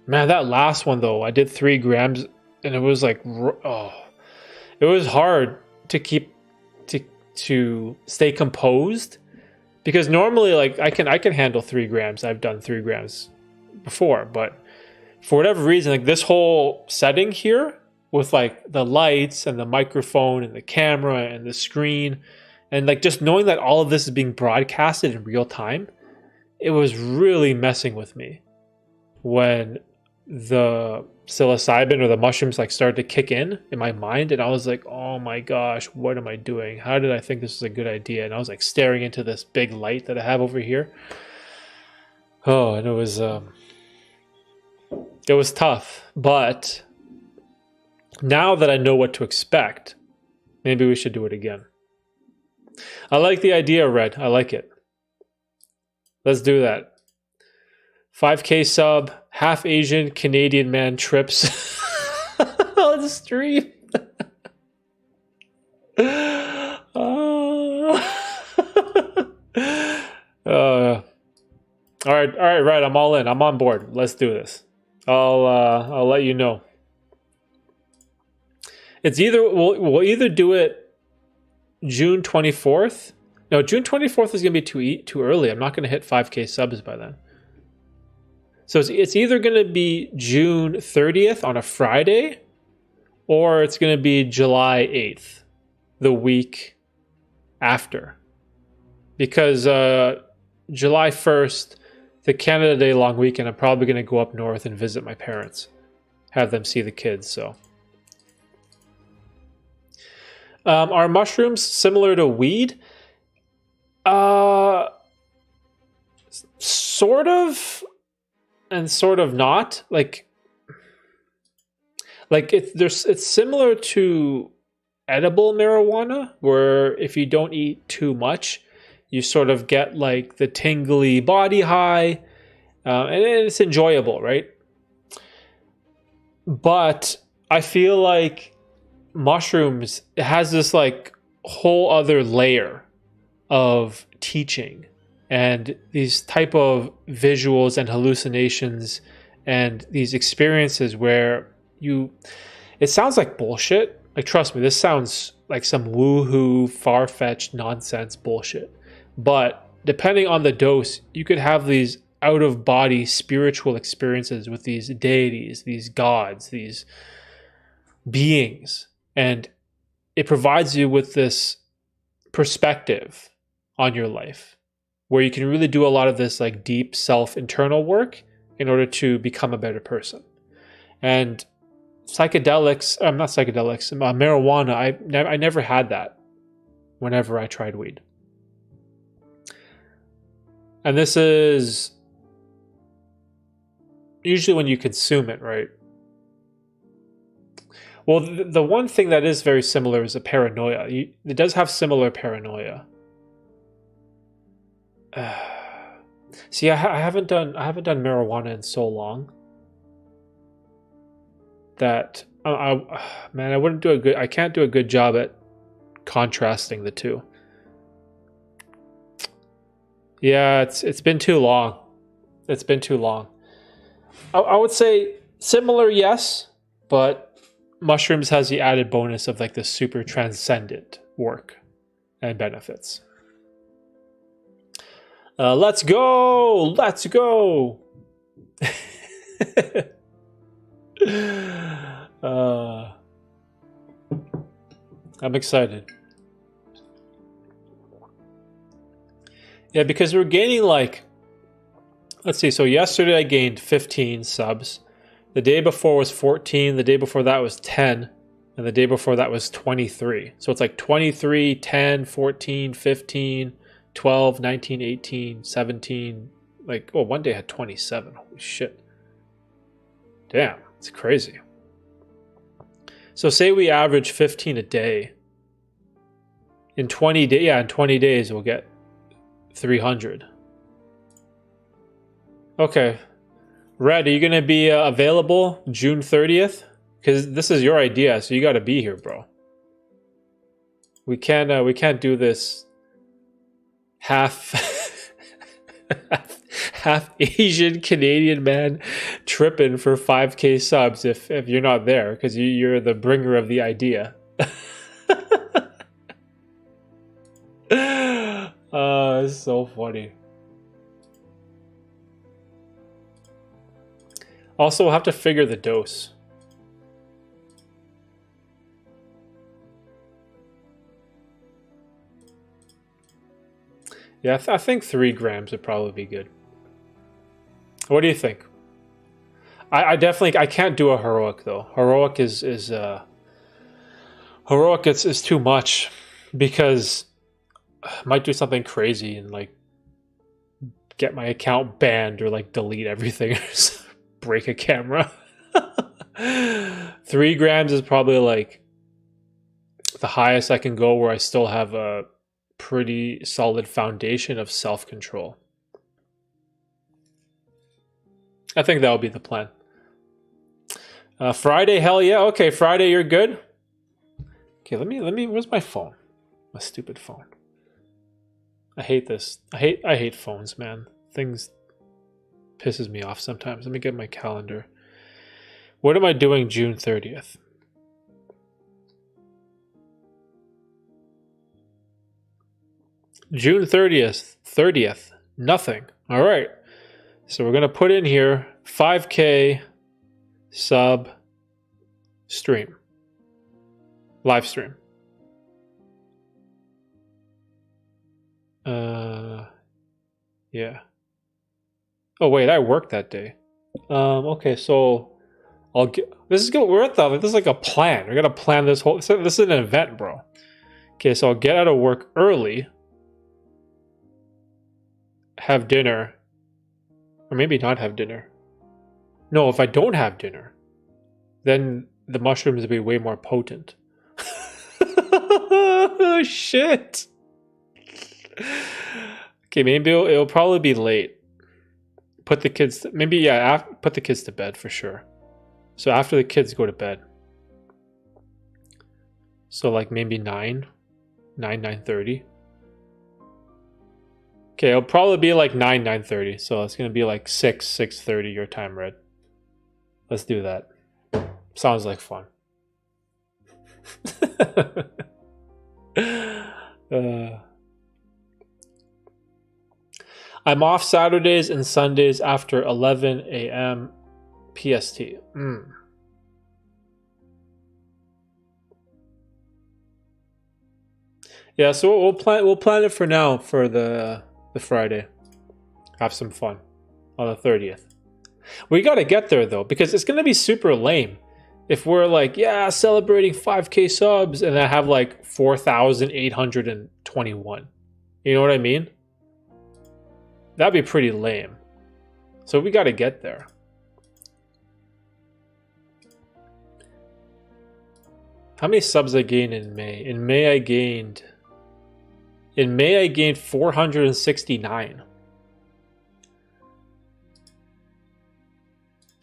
Man, that last one though, I did 3 grams and it was like, oh, it was hard to keep to stay composed because normally like I can handle 3 grams. I've done 3 grams before, but for whatever reason, like this whole setting here with like the lights and the microphone and the camera and the screen and like just knowing that all of this is being broadcasted in real time, it was really messing with me when the psilocybin or the mushrooms like started to kick in my mind, and I was like, oh my gosh, what am I doing? How did I think this is a good idea? And I was like staring into this big light that I have over here. Oh, and it was tough, but now that I know what to expect, maybe we should do it again. I like the idea, Red. I like it. Let's do that. 5K sub, half Asian Canadian man trips on the stream. All right, I'm all in. I'm on board. Let's do this. I'll let you know. It's either we'll either do it June 24th. No, June 24th is gonna be too early. I'm not gonna hit 5K subs by then. So it's either gonna be June 30th on a Friday, or it's gonna be July 8th, the week after, because July 1st, the Canada Day long weekend, I'm probably gonna go up north and visit my parents, have them see the kids. So. Are mushrooms similar to weed? Sort of, and sort of not. Like it's similar to edible marijuana, where if you don't eat too much, you sort of get like the tingly body high, and it's enjoyable, right? But I feel like mushrooms, it has this like whole other layer of teaching and these type of visuals and hallucinations and these experiences where it sounds like bullshit. Like, trust me, this sounds like some woohoo, far-fetched nonsense bullshit. But depending on the dose, you could have these out of body spiritual experiences with these deities, these gods, these beings. And it provides you with this perspective on your life where you can really do a lot of this like deep self internal work in order to become a better person. And psychedelics, not psychedelics, marijuana, I never had that whenever I tried weed. And this is usually when you consume it, right? Well, the one thing that is very similar is a paranoia. It does have similar paranoia. See, I haven't done marijuana in so long that man, I can't do a good job at contrasting the two. Yeah, it's been too long. It's been too long. I would say similar, yes, but mushrooms has the added bonus of like the super transcendent work and benefits. Let's go! Let's go! I'm excited. Yeah, because we're gaining like, let's see, so yesterday I gained 15 subs. The day before was 14, the day before that was 10, and the day before that was 23. So it's like 23, 10, 14, 15, 12, 19, 18, 17. Like, oh, one day I had 27. Holy shit. Damn, it's crazy. So say we average 15 a day. In 20 days we'll get 300. Okay. Red, are you going to be available June 30th? Because this is your idea, so you got to be here, bro. We can't do this half Asian Canadian man tripping for 5K subs if you're not there, because you're the bringer of the idea. It's so funny. Also, we'll have to figure the dose. Yeah, I think 3 grams would probably be good. What do you think? I definitely I can't do a heroic though. Heroic is too much, because I might do something crazy and like get my account banned or like delete everything or break a camera. 3 grams is probably like the highest I can go, where I still have a pretty solid foundation of self-control. I think that would be the plan. Friday, hell yeah. Okay, Friday, you're good. Okay, let me. Where's my phone? My stupid phone. I hate this. I hate phones, man. Things pisses me off sometimes. Let me get my calendar. What am I doing June 30th? June 30th. Nothing. All right. So we're going to put in here 5K sub stream. Live stream. Yeah. Oh wait, I worked that day. Okay, so I'll get. This is good. We're at the. This is like a plan. We're gonna plan this whole. This is an event, bro. Okay, so I'll get out of work early. Have dinner, or maybe not have dinner. No, if I don't have dinner, then the mushrooms will be way more potent. Oh shit. Okay, maybe it'll probably be late. Put the kids, put the kids to bed for sure. So after the kids go to bed. So like maybe 9:30. Okay, it'll probably be like 9:30. So it's going to be like 6:30 your time, Red. Let's do that. Sounds like fun. I'm off Saturdays and Sundays after 11 a.m. PST. Yeah, so we'll plan it for now for the Friday. Have some fun on the 30th. We got to get there though, because it's going to be super lame if we're like, yeah, celebrating 5K subs and I have like 4,821. You know what I mean? That'd be pretty lame. So we got to get there. How many subs I gained in May? In May I gained 469.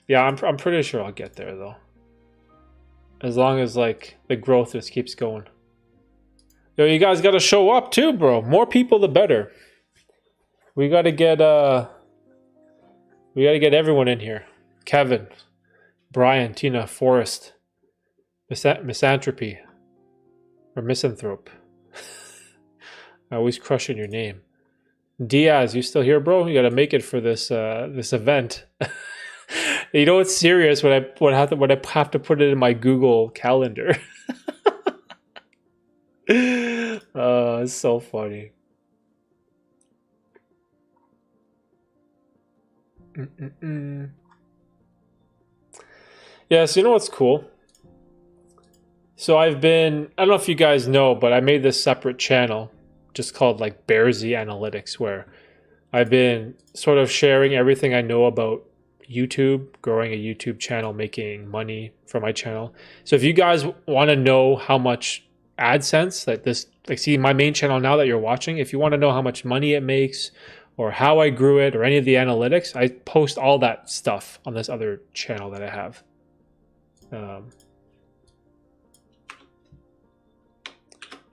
Yeah, I'm pretty sure I'll get there though. As long as like the growth just keeps going. Yo, you guys gotta show up too, bro. More people the better. We gotta get everyone in here. Kevin, Brian, Tina, Forrest, Misanthropy, or Misanthrope. Always crushing your name. Diaz, you still here, bro? You gotta make it for this this event. You know it's serious when I have to put it in my Google Calendar. It's so funny. Yeah, so you know what's cool? So I don't know if you guys know, but I made this separate channel just called like Bearsy Analytics, where I've been sort of sharing everything I know about YouTube, growing a YouTube channel, making money from my channel. So if you guys want to know how much AdSense that this, like, see my main channel now that you're watching, if you want to know how much money it makes or how I grew it or any of the analytics, I post all that stuff on this other channel that I have.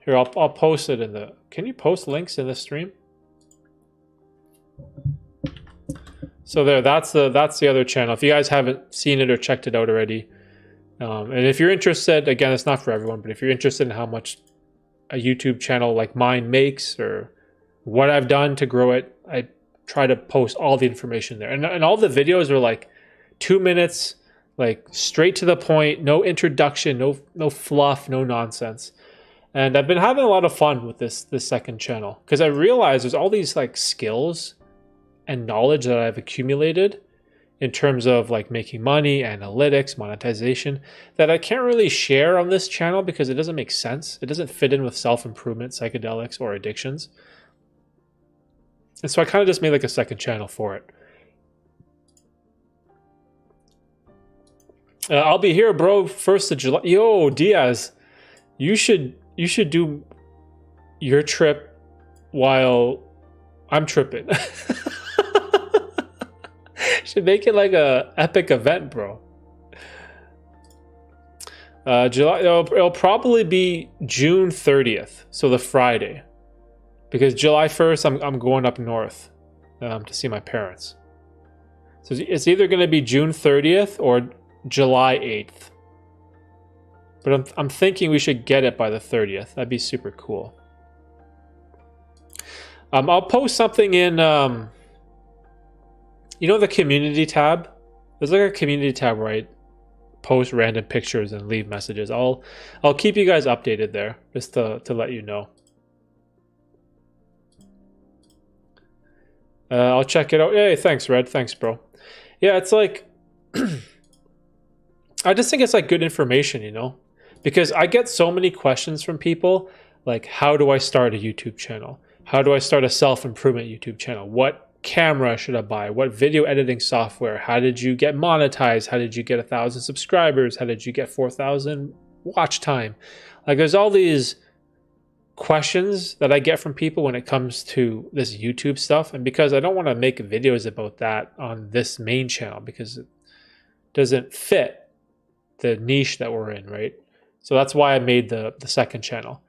Here, I'll post it in the... Can you post links in the stream? So there, that's the other channel. If you guys haven't seen it or checked it out already, and if you're interested, again, it's not for everyone, but if you're interested in how much a YouTube channel like mine makes or what I've done to grow it, I try to post all the information there. And all the videos are like 2 minutes, like straight to the point, no introduction, no fluff, no nonsense. And I've been having a lot of fun with this second channel because I realize there's all these like skills and knowledge that I've accumulated in terms of like making money, analytics, monetization, that I can't really share on this channel because it doesn't make sense. It doesn't fit in with self-improvement, psychedelics, or addictions. And so I kind of just made like a second channel for it. I'll be here, bro, 1st of July. Yo, Diaz, you should do your trip while I'm tripping. Should make it like a epic event, bro. July. It'll probably be June 30th, so the Friday, because July 1st I'm going up north to see my parents. So it's either going to be June 30th or July 8th. But I'm thinking we should get it by the 30th. That'd be super cool. I'll post something in, you know, the community tab? There's like a community tab where I post random pictures and leave messages. I'll keep you guys updated there just to let you know. I'll check it out. Hey, thanks, Red. Thanks, bro. Yeah, it's like, I just think it's like good information, you know? Because I get so many questions from people like, how do I start a YouTube channel? How do I start a self-improvement YouTube channel? What camera should I buy? What video editing software? How did you get monetized? How did you get 1,000 subscribers? How did you get 4,000 watch time? Like, there's all these questions that I get from people when it comes to this YouTube stuff. And because I don't want to make videos about that on this main channel because it doesn't fit the niche that we're in, right? So that's why I made the second channel.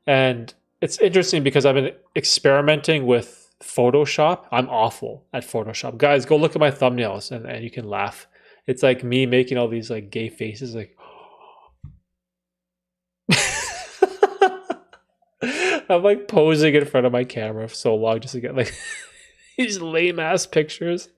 And it's interesting because I've been experimenting with Photoshop. I'm awful at Photoshop. Guys, go look at my thumbnails and you can laugh. It's like me making all these like gay faces like I'm like posing in front of my camera for so long just to get like these lame ass pictures.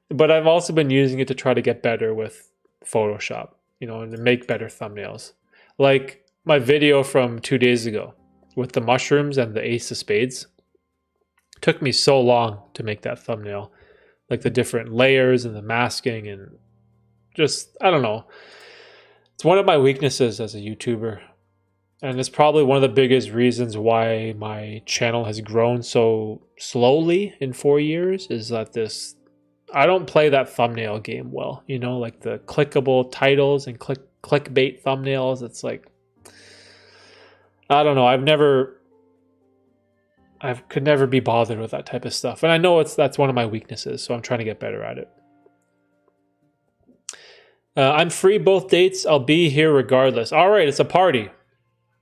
But I've also been using it to try to get better with Photoshop, you know, and to make better thumbnails. Like my video from 2 days ago with the mushrooms and the ace of spades. It took me so long to make that thumbnail. Like the different layers and the masking and just, I don't know. It's one of my weaknesses as a YouTuber. And it's probably one of the biggest reasons why my channel has grown so slowly in 4 years is that I don't play that thumbnail game well, you know, like the clickable titles and clickbait thumbnails. It's like, I don't know. I could never be bothered with that type of stuff. And I know that's one of my weaknesses, so I'm trying to get better at it. I'm free both dates. I'll be here regardless. All right, it's a party.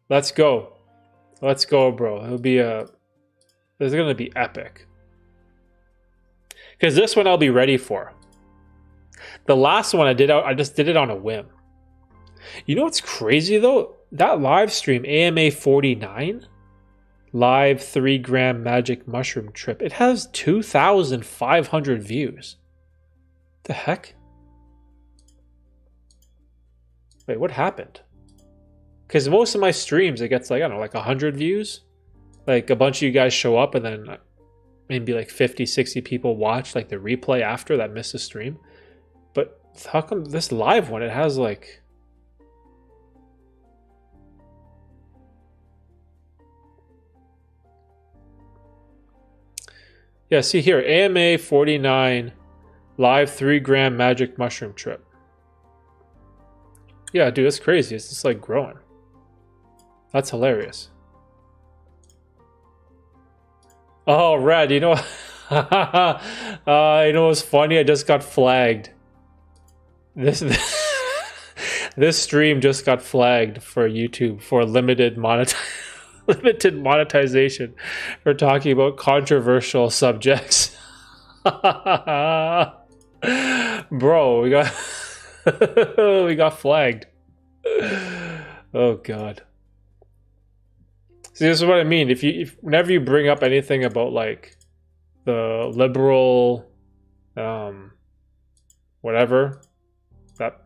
Let's go. Let's go, bro. This is going to be epic. Because this one I'll be ready for. The last one I just did it on a whim. You know what's crazy though? That live stream, AMA 49, live 3 gram magic mushroom trip, it has 2,500 views. The heck? Wait, what happened? Because most of my streams, it gets like, I don't know, like 100 views. Like a bunch of you guys show up and then maybe like 50, 60 people watch like the replay after that missed a stream. But how come this live one, it has like... Yeah, see here, AMA 49, live 3 gram magic mushroom trip. Yeah, dude, that's crazy. It's just like growing. That's hilarious. Oh, Red, you know, you know what's funny? I just got flagged. This stream just got flagged for YouTube for limited monetization for talking about controversial subjects. Bro, we got we got flagged. Oh God. See, this is what I mean. If whenever you bring up anything about like the liberal, whatever, that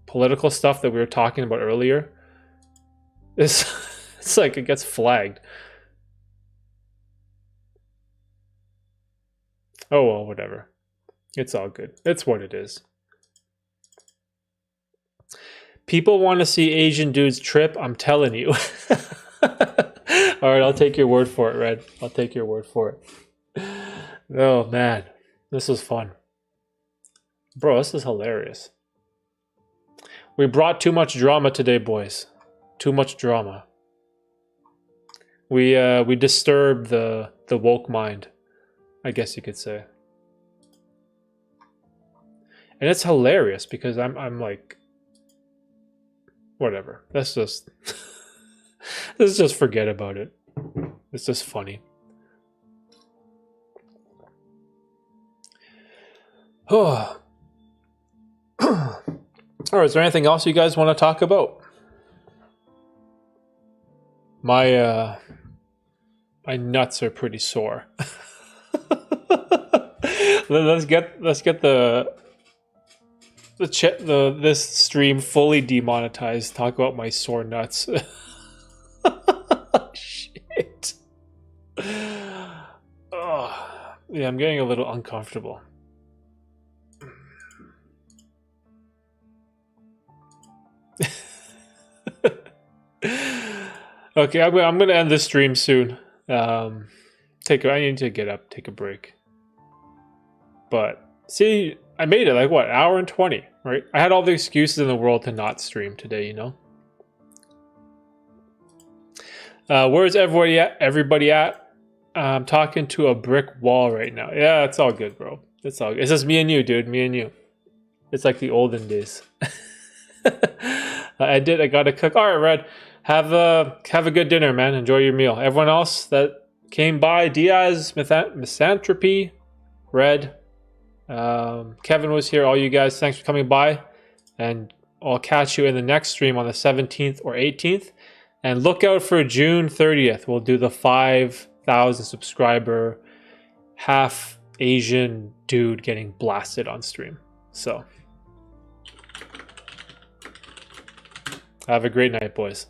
political stuff that we were talking about earlier, it's like it gets flagged. Oh well, whatever. It's all good. It's what it is. People want to see Asian dudes trip. I'm telling you. All right, I'll take your word for it, Red. I'll take your word for it. Oh, man. This was fun. Bro, this is hilarious. We brought too much drama today, boys. Too much drama. We disturbed the woke mind, I guess you could say. And it's hilarious because I'm like, whatever. Let's just let's just forget about it. It's just funny. Oh. All right, is there anything else you guys want to talk about? My nuts are pretty sore. Let's get this stream fully demonetized. Talk about my sore nuts. Shit. Oh, yeah, I'm getting a little uncomfortable. Okay, I'm gonna end this stream soon. I need to get up, take a break. But see, I made it like what, hour and 20, right? I had all the excuses in the world to not stream today, you know. Where's everybody at? I'm talking to a brick wall right now. Yeah, it's all good, bro. It's all good. It's just me and you, dude. Me and you. It's like the olden days. I gotta cook. All right, Red. Have a good dinner, man. Enjoy your meal. Everyone else that came by, Diaz, Misanthropy, Red, Kevin was here. All you guys, thanks for coming by. And I'll catch you in the next stream on the 17th or 18th. And look out for June 30th. We'll do the 5,000 subscriber half Asian dude getting blasted on stream. So have a great night, boys.